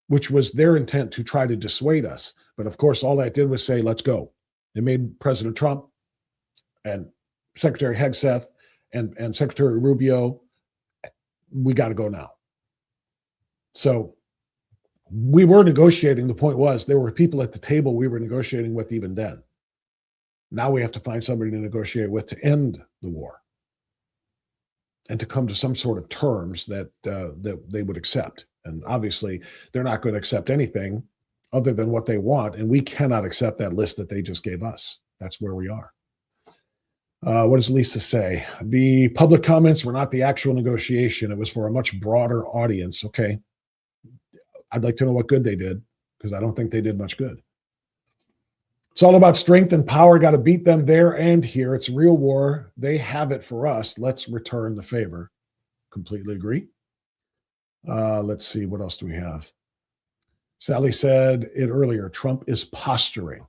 which was their intent to try to dissuade us. But of course, all that did was say, let's go. It made President Trump and Secretary Hegseth and Secretary Rubio, we got to go now. So we were negotiating. The point was there were people at the table we were negotiating with even then. Now we have to find somebody to negotiate with to end the war and to come to some sort of terms that they would accept. And obviously, they're not going to accept anything other than what they want, and we cannot accept that list that they just gave us. That's where we are. What does Lisa say? The public comments were not the actual negotiation. It was for a much broader audience. Okay. I'd like to know what good they did, because I don't think they did much good. It's all about strength and power. Got to beat them there and here. It's a real war. They have it for us. Let's return the favor. Completely agree. Let's see. What else do we have? Sally said it earlier. Trump is posturing.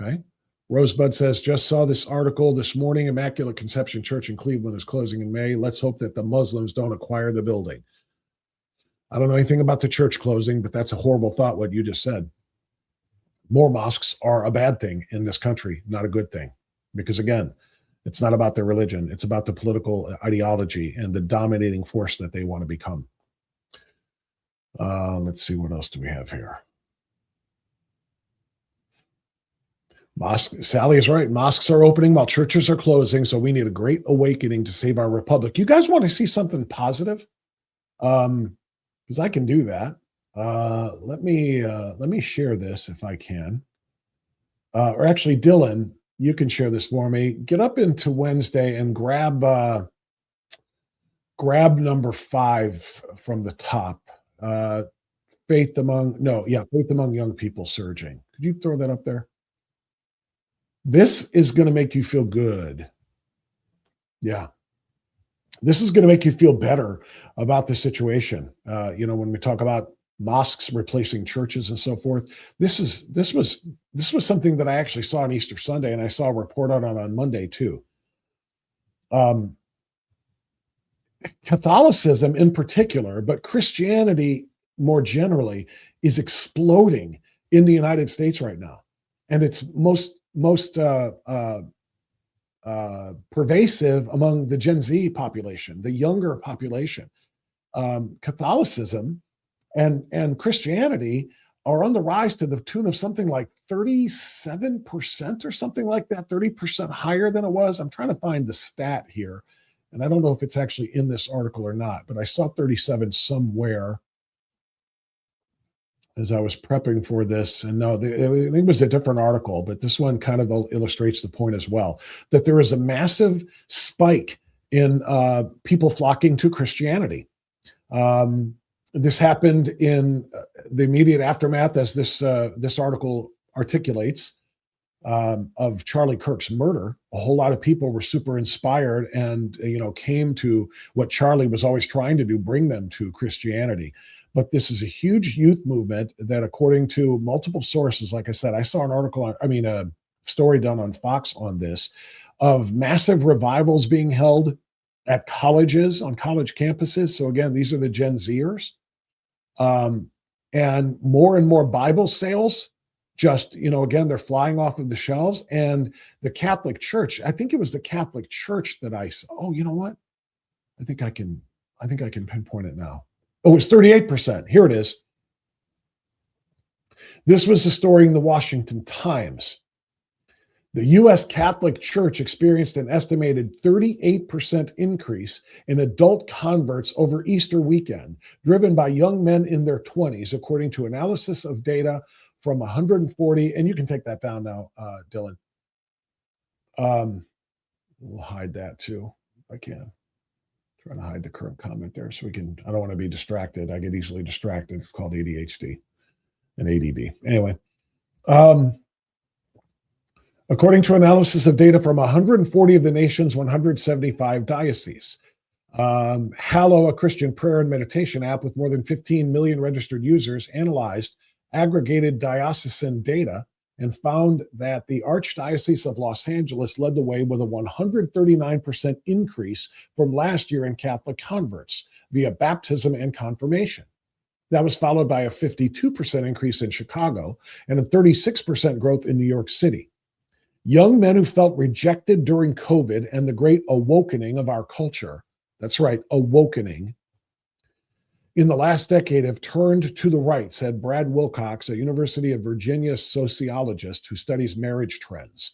Okay. Rosebud says, just saw this article this morning. Immaculate Conception Church in Cleveland is closing in May. Let's hope that the Muslims don't acquire the building. I don't know anything about the church closing, but that's a horrible thought, what you just said. More mosques are a bad thing in this country, not a good thing. Because again, it's not about their religion. It's about the political ideology and the dominating force that they want to become. Let's see, what else do we have here? Sally is right. Mosques are opening while churches are closing, so we need a great awakening to save our republic. You guys want to see something positive? Because I can do that. Let me share this if I can. Or actually, Dylan, you can share this for me. Get up into Wednesday and grab number 5 from the top. Faith among young people surging. Could you throw that up there? This is going to make you feel good. Yeah. This is going to make you feel better about the situation. When we talk about mosques replacing churches and so forth, this was something that I actually saw on Easter Sunday, and I saw a report on Monday too. Catholicism in particular, but Christianity more generally, is exploding in the United States right now, and it's most pervasive among the Gen Z population, the younger population. Catholicism and Christianity are on the rise to the tune of something like 37% or something like that, 30% higher than it was. I'm trying to find the stat here, and I don't know if it's actually in this article or not, but I saw 37 somewhere as I was prepping for this. And no, it was a different article, but this one kind of illustrates the point as well, that there is a massive spike in people flocking to Christianity. This happened in the immediate aftermath, as this article articulates, of Charlie Kirk's murder. A whole lot of people were super inspired and came to what Charlie was always trying to do, bring them to Christianity. But this is a huge youth movement that, according to multiple sources, like I said, I saw a story done on Fox on this, of massive revivals being held at colleges, on college campuses. So again, these are the Gen Zers. And more Bible sales, just, again, they're flying off of the shelves. And the Catholic Church, I think it was the Catholic Church that I saw. Oh, you know what? I think I can pinpoint it now. Oh, it's 38%. Here it is. This was the story in the Washington Times. The U.S. Catholic Church experienced an estimated 38% increase in adult converts over Easter weekend, driven by young men in their 20s, according to analysis of data from 140. And you can take that down now, Dylan. We'll hide that too, if I can. Trying to hide the current comment there so we can, I don't want to be distracted. I get easily distracted. It's called ADHD and ADD. Anyway, according to analysis of data from 140 of the nation's 175 dioceses, Hallow, a Christian prayer and meditation app with more than 15 million registered users, analyzed aggregated diocesan data and found that the Archdiocese of Los Angeles led the way with a 139% increase from last year in Catholic converts via baptism and confirmation. That was followed by a 52% increase in Chicago and a 36% growth in New York City. Young men who felt rejected during COVID and the great awakening of our culture, that's right, awakening, in the last decade have turned to the right, said Brad Wilcox, a University of Virginia sociologist who studies marriage trends.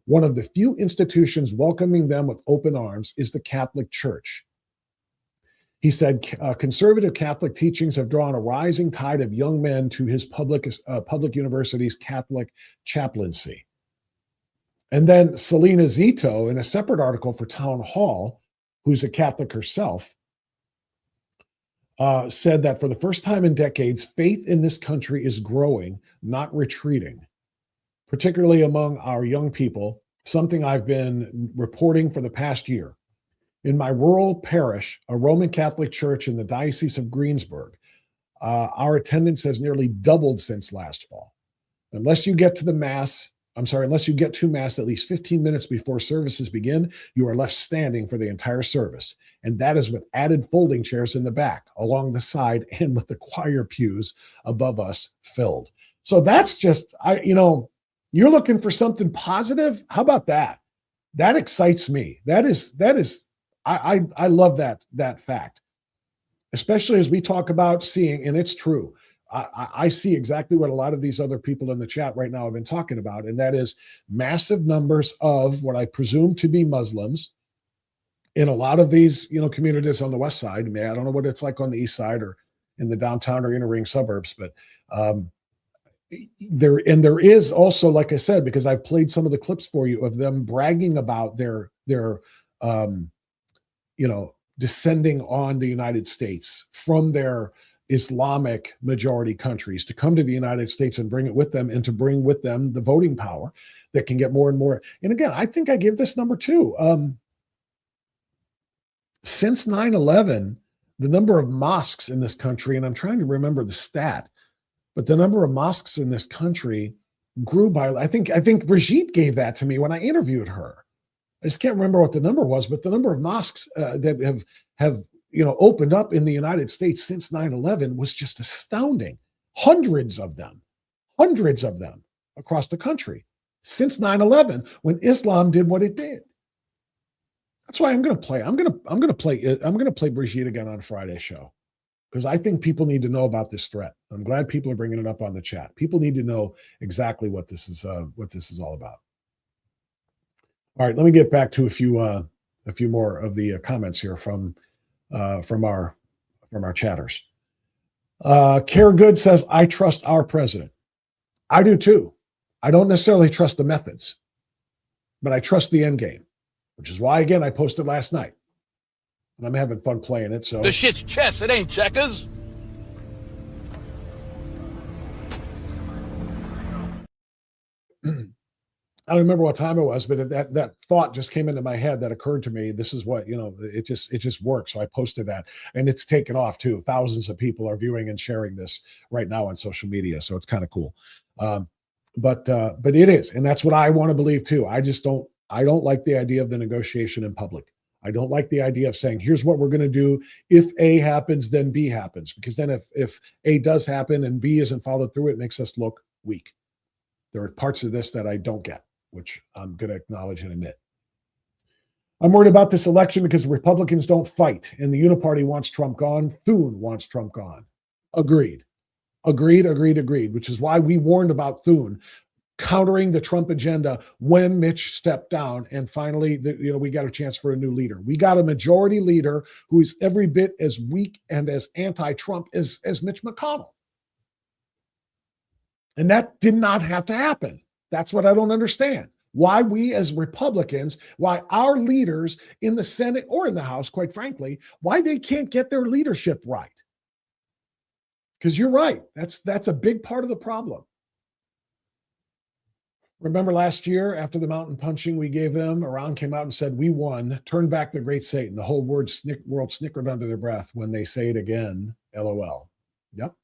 One of the few institutions welcoming them with open arms is the Catholic Church. He said conservative Catholic teachings have drawn a rising tide of young men to his public university's Catholic chaplaincy. And then Selena Zito, in a separate article for Town Hall, who's a Catholic herself, said that for the first time in decades, faith in this country is growing, not retreating, particularly among our young people, something I've been reporting for the past year. In my rural parish, a Roman Catholic church in the Diocese of Greensburg, our attendance has nearly doubled since last fall. Unless you get to Mass at least 15 minutes before services begin, you are left standing for the entire service. And that is with added folding chairs in the back, along the side, and with the choir pews above us filled. So that's just, you're looking for something positive? How about that? That excites me. I love that fact, especially as we talk about seeing, and it's true, I see exactly what a lot of these other people in the chat right now have been talking about, and that is massive numbers of what I presume to be Muslims in a lot of these, communities on the west side. I don't know what it's like on the east side or in the downtown or inner ring suburbs, but there is also, like I said, because I've played some of the clips for you of them bragging about their descending on the United States from their Islamic majority countries to come to the United States and bring it with them, and to bring with them the voting power that can get more and more. And again, I think I give this number too. Since 9/11, the number of mosques in this country, and I'm trying to remember the stat, but the number of mosques in this country grew by, I think Brigitte gave that to me when I interviewed her. I just can't remember what the number was, but the number of mosques that have opened up in the United States since 9/11 was just astounding. Hundreds of them across the country since 9/11, when Islam did what it did. That's why I'm going to play Brigitte again on Friday's show, because I think people need to know about this threat. I'm glad people are bringing it up on the chat. People need to know exactly what this is all about. All right, let me get back to a few more of the comments here from our chatters. Care Good says, I trust our president. I do too. I don't necessarily trust the methods, but I trust the end game, which is why, again, I posted last night. And I'm having fun playing it. So the shit's chess, it ain't checkers. I don't remember what time it was, but that thought just came into my head that occurred to me. This is what, it just works. So I posted that, and it's taken off too. Thousands of people are viewing and sharing this right now on social media. So it's kind of cool. But it is. And that's what I want to believe too. I don't like the idea of the negotiation in public. I don't like the idea of saying, here's what we're going to do. If A happens, then B happens. Because then if A does happen and B isn't followed through, it makes us look weak. There are parts of this that I don't get, which I'm going to acknowledge and admit. I'm worried about this election because the Republicans don't fight, and the Uniparty wants Trump gone. Thune wants Trump gone. Agreed, which is why we warned about Thune countering the Trump agenda when Mitch stepped down, and finally, we got a chance for a new leader. We got a majority leader who is every bit as weak and as anti-Trump as Mitch McConnell. And that did not have to happen. That's what I don't understand. Why we as Republicans, why our leaders in the Senate or in the House, quite frankly, why they can't get their leadership right. Because you're right. That's a big part of the problem. Remember last year after the mountain punching we gave them, Iran came out and said, we won, turned back the great Satan. The whole world snickered under their breath when they say it again, LOL. Yep.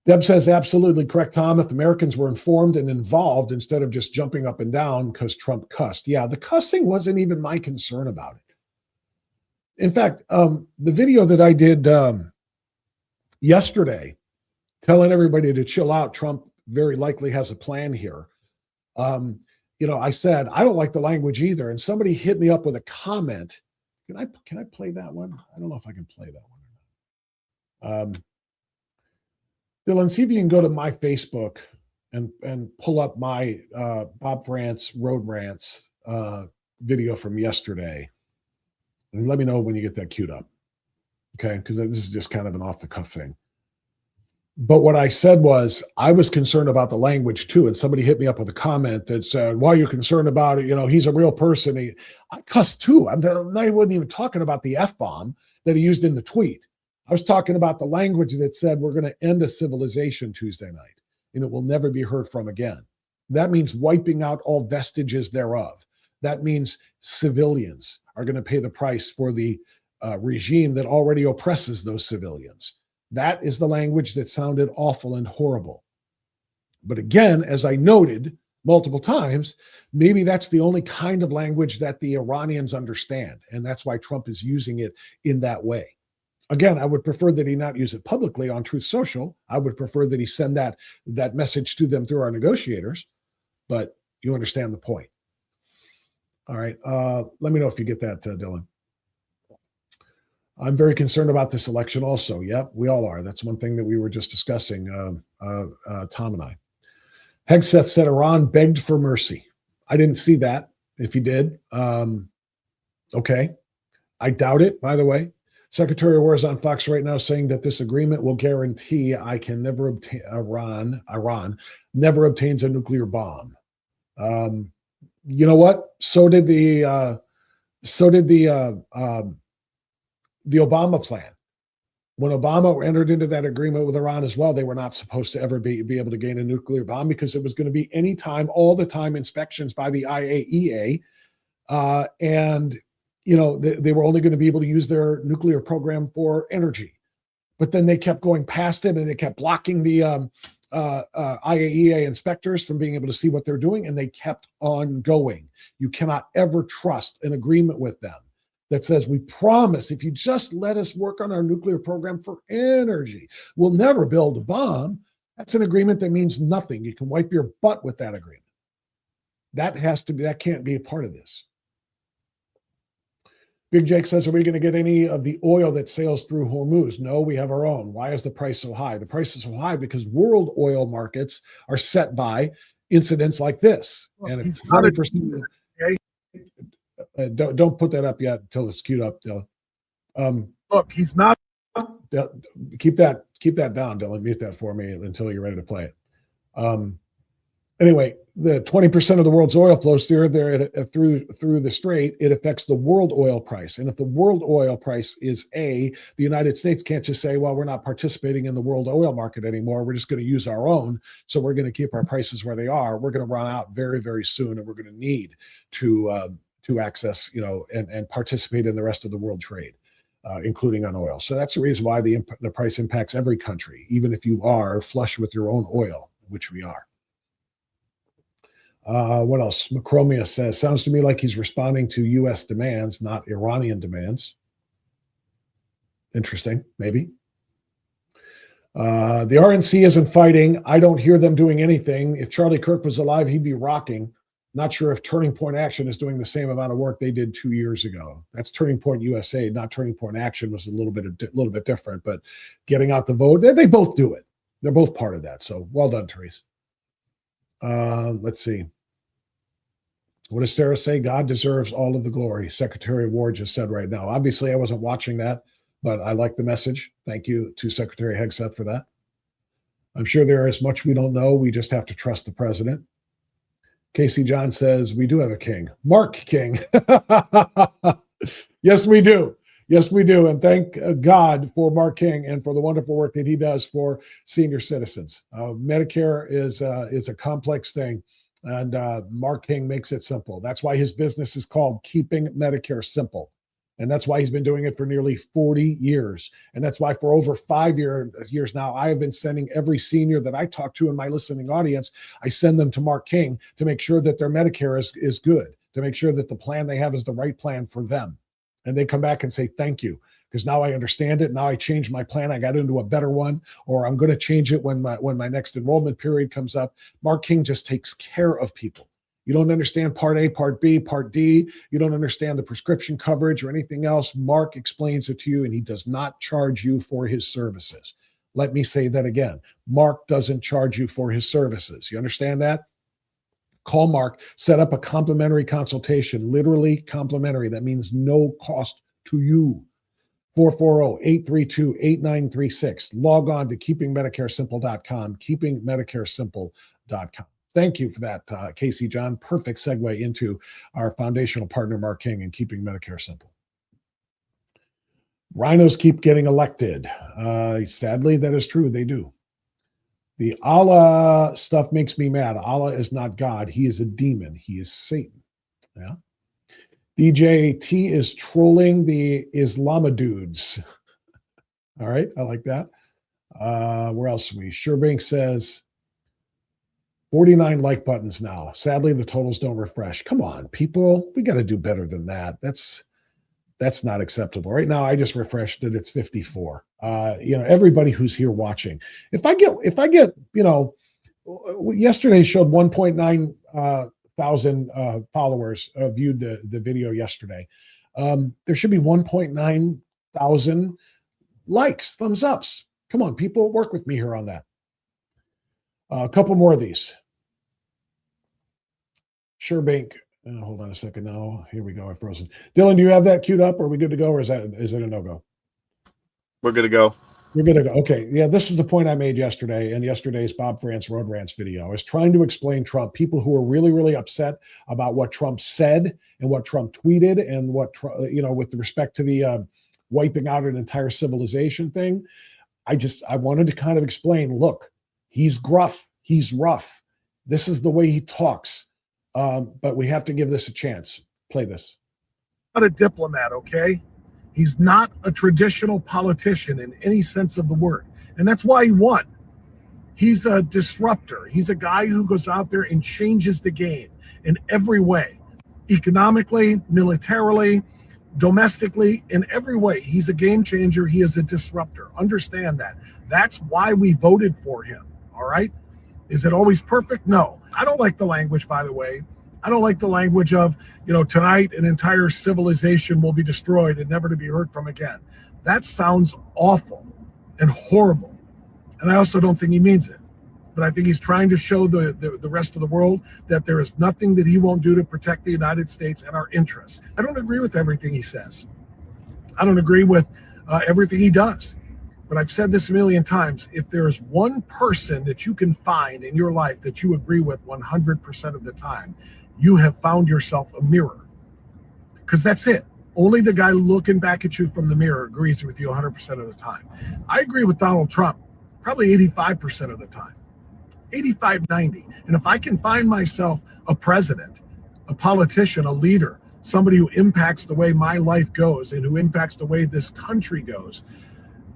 Deb says, absolutely correct, Tom. If Americans were informed and involved instead of just jumping up and down because Trump cussed. Yeah, the cussing wasn't even my concern about it. In fact, the video that I did yesterday telling everybody to chill out, Trump very likely has a plan here. I said, I don't like the language either. And somebody hit me up with a comment. Can I play that one? I don't know if I can play that one or not. Dylan, see if you can go to my Facebook and pull up my Bob France Road Rants video from yesterday. And let me know when you get that queued up. Okay, because this is just kind of an off-the-cuff thing. But what I said was I was concerned about the language too. And somebody hit me up with a comment that said, why are you concerned about it? He's a real person. I cussed too. I wasn't even talking about the F-bomb that he used in the tweet. I was talking about the language that said we're going to end a civilization Tuesday night and it will never be heard from again. That means wiping out all vestiges thereof. That means civilians are going to pay the price for the regime that already oppresses those civilians. That is the language that sounded awful and horrible. But again, as I noted multiple times, maybe that's the only kind of language that the Iranians understand. And that's why Trump is using it in that way. Again, I would prefer that he not use it publicly on Truth Social. I would prefer that he send that message to them through our negotiators. But you understand the point. All right. Let me know if you get that, Dylan. I'm very concerned about this election also. Yep, we all are. That's one thing that we were just discussing, Tom and I. Hegseth said Iran begged for mercy. I didn't see that. If he did, okay. I doubt it, by the way. Secretary of War is on Fox right now saying that this agreement will guarantee Iran never obtains a nuclear bomb. You know what? So did the Obama plan. When Obama entered into that agreement with Iran as well, they were not supposed to ever be able to gain a nuclear bomb because it was going to be anytime, all the time inspections by the IAEA. They were only going to be able to use their nuclear program for energy. But then they kept going past it and they kept blocking the IAEA inspectors from being able to see what they're doing. And they kept on going. You cannot ever trust an agreement with them that says, we promise if you just let us work on our nuclear program for energy, we'll never build a bomb. That's an agreement that means nothing. You can wipe your butt with that agreement. That can't be a part of this. Big Jake says, are we going to get any of the oil that sails through Hormuz? No, we have our own. Why is the price so high? The price is so high because world oil markets are set by incidents like this. Well, and if 20%, don't put that up yet until it's queued up, Dylan. Look, he's not. Keep that down, Dylan. Mute that for me until you're ready to play it. Anyway, the 20% of the world's oil flows through the strait. It affects the world oil price. And if the world oil price is the United States can't just say, well, we're not participating in the world oil market anymore. We're just going to use our own. So we're going to keep our prices where they are. We're going to run out very, very soon. And we're going to need to access, and participate in the rest of the world trade, including on oil. So that's the reason why the price impacts every country, even if you are flush with your own oil, which we are. What else? Macromia says, sounds to me like he's responding to U.S. demands, not Iranian demands. Interesting, maybe. The RNC isn't fighting. I don't hear them doing anything. If Charlie Kirk was alive, he'd be rocking. Not sure if Turning Point Action is doing the same amount of work they did 2 years ago. That's Turning Point USA, not Turning Point Action was a little bit different, but getting out the vote, they both do it. They're both part of that. So well done, Therese. Let's see. What does Sarah say? God deserves all of the glory. Secretary of War just said right now. Obviously, I wasn't watching that, but I like the message. Thank you to Secretary Hegseth for that. I'm sure there is much we don't know. We just have to trust the president. Casey John says, we do have a king. Mark King. Yes, we do. Yes, we do. And thank God for Mark King and for the wonderful work that he does for senior citizens. Medicare is a complex thing, and Mark King makes it simple. That's why his business is called Keeping Medicare Simple. And that's why he's been doing it for nearly 40 years. And that's why for over 5 years now, I have been sending every senior that I talk to in my listening audience, I send them to Mark King to make sure that their Medicare is good, to make sure that the plan they have is the right plan for them. And they come back and say, thank you, because now I understand it. Now I changed my plan. I got into a better one, or I'm going to change it when my next enrollment period comes up. Mark King just takes care of people. You don't understand Part A, Part B, Part D. You don't understand the prescription coverage or anything else. Mark explains it to you, and he does not charge you for his services. Let me say that again. Mark doesn't charge you for his services. You understand that? Call Mark, set up a complimentary consultation, literally complimentary. That means no cost to you. 440-832-8936. Log on to keepingmedicaresimple.com, keepingmedicaresimple.com. Thank you for that, Casey John. Perfect segue into our foundational partner, Mark King, and Keeping Medicare Simple. Rhinos keep getting elected. Sadly, that is true. They do. The Allah stuff makes me mad. Allah is not God. He is a demon. He is Satan. Yeah. DJ T is trolling the Islama dudes. All right. I like that. Where else are we? Sherbank says, 49 like buttons now. Sadly, the totals don't refresh. Come on, people. We got to do better than that. That's not acceptable. Right now, I just refreshed it. It's 54. Everybody who's here watching, if I get, yesterday showed 1.9 thousand followers viewed the video yesterday. There should be 1.9 thousand likes, thumbs ups. Come on, people, work with me here on that. A couple more of these. Sherbank. Hold on a second now. Here we go. I've frozen. Dylan, do you have that queued up? Are we good to go, or is it a no-go? We're good to go. We're good to go. Okay. Yeah, this is the point I made yesterday in yesterday's Bob Frantz Road Rants video. I was trying to explain Trump. People who are really, really upset about what Trump said and what Trump tweeted and what, with respect to the wiping out an entire civilization thing. I wanted to kind of explain, look, he's gruff. He's rough. This is the way he talks. But we have to give this a chance. Play this. Not a diplomat, okay? He's not a traditional politician in any sense of the word. And that's why he won. He's a disruptor. He's a guy who goes out there and changes the game in every way. Economically, militarily, domestically, in every way. He's a game changer. He is a disruptor. Understand that. That's why we voted for him, all right? Is it always perfect? No. I don't like the language, by the way. I don't like the language of, tonight an entire civilization will be destroyed and never to be heard from again. That sounds awful and horrible. And I also don't think he means it. But I think he's trying to show the rest of the world that there is nothing that he won't do to protect the United States and our interests. I don't agree with everything he says. I don't agree with everything he does. But I've said this a million times, if there's one person that you can find in your life that you agree with 100% of the time, you have found yourself a mirror. Because that's it. Only the guy looking back at you from the mirror agrees with you 100% of the time. I agree with Donald Trump probably 85% of the time. 85, 90. And if I can find myself a president, a politician, a leader, somebody who impacts the way my life goes and who impacts the way this country goes,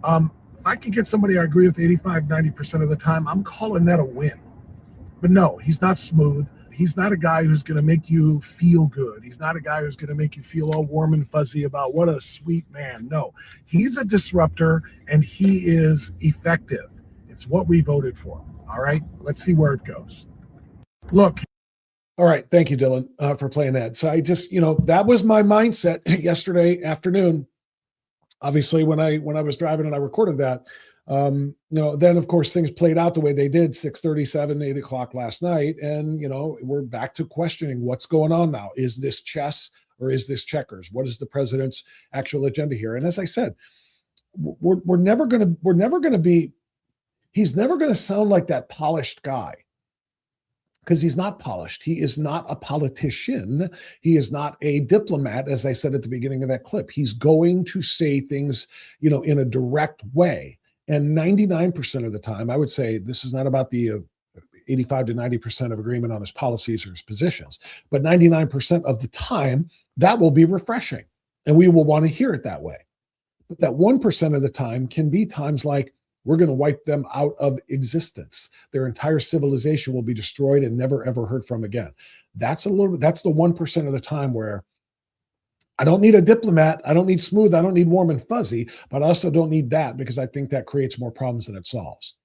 if I can get somebody I agree with 85, 90% of the time, I'm calling that a win. But no, he's not smooth. He's not a guy who's going to make you feel good. He's not a guy who's going to make you feel all warm and fuzzy about what a sweet man. No, he's a disruptor and he is effective. It's what we voted for. All right, let's see where it goes. Look. All right. Thank you, Dylan, for playing that. So I just, that was my mindset yesterday afternoon. Obviously, when I was driving and I recorded that, then of course things played out the way they did, 6:37, 8 o'clock last night, and we're back to questioning what's going on now. Is this chess or is this checkers? What is the president's actual agenda here? And as I said, we're never going to be. He's never going to sound like that polished guy, because he's not polished. He is not a politician. He is not a diplomat, as I said at the beginning of that clip. He's going to say things, in a direct way. And 99% of the time, I would say this is not about the 85 to 90% of agreement on his policies or his positions, but 99% of the time, that will be refreshing. And we will want to hear it that way. But that 1% of the time can be times like, we're going to wipe them out of existence. Their entire civilization will be destroyed and never, ever heard from again. That's the 1% of the time where I don't need a diplomat. I don't need smooth. I don't need warm and fuzzy, but I also don't need that because I think that creates more problems than it solves.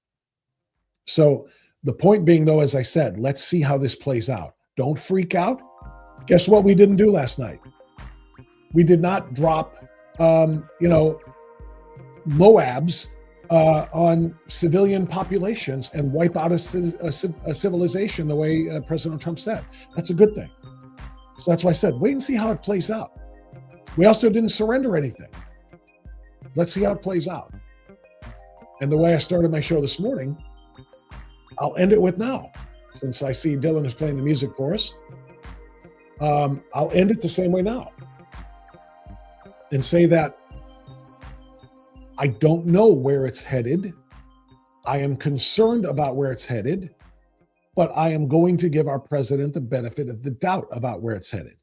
So the point being, though, as I said, let's see how this plays out. Don't freak out. Guess what we didn't do last night? We did not drop, MOABs on civilian populations and wipe out a civilization the way President Trump said. That's a good thing. So that's why I said, wait and see how it plays out. We also didn't surrender anything. Let's see how it plays out. And the way I started my show this morning, I'll end it with now. Since I see Dylan is playing the music for us, I'll end it the same way now. And say that I don't know where it's headed. I am concerned about where it's headed, but I am going to give our president the benefit of the doubt about where it's headed.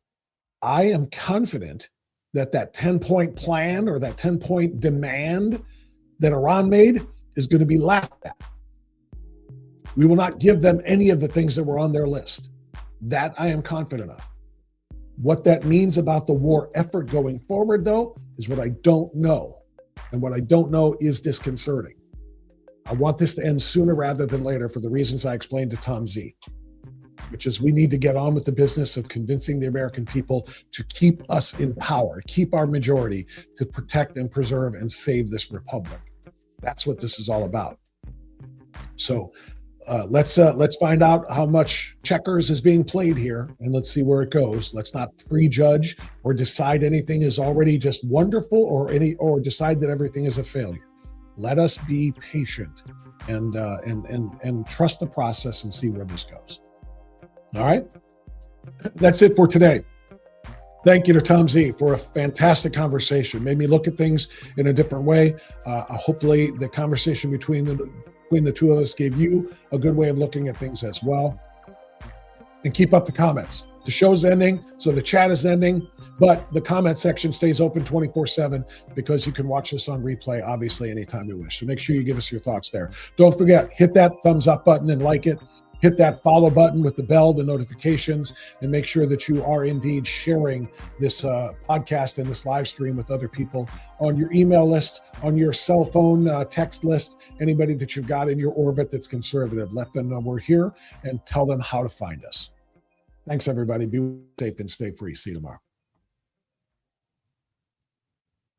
I am confident that 10-point plan or that 10-point demand that Iran made is going to be laughed at. We will not give them any of the things that were on their list. That I am confident of. What that means about the war effort going forward, though, is what I don't know. And what I don't know is disconcerting. I want this to end sooner rather than later for the reasons I explained to Tom Z, which is we need to get on with the business of convincing the American people to keep us in power, keep our majority, to protect and preserve and save this republic. That's what this is all about. So let's find out how much checkers is being played here, and let's see where it goes. Let's not prejudge or decide anything is already just wonderful or decide that everything is a failure. Let us be patient and trust the process and see where this goes. All right, that's it for today. Thank you to Tom Z for a fantastic conversation. Made me look at things in a different way. Hopefully, the conversation between the two of us gave you a good way of looking at things as well. And keep up the comments. The show's ending, so the chat is ending, but the comment section stays open 24/7 because you can watch this on replay, obviously, anytime you wish. So make sure you give us your thoughts there. Don't forget, hit that thumbs up button and like it. Hit that follow button with the bell, the notifications, and make sure that you are indeed sharing this podcast and this live stream with other people on your email list, on your cell phone text list, anybody that you've got in your orbit that's conservative. Let them know we're here and tell them how to find us. Thanks, everybody. Be safe and stay free. See you tomorrow.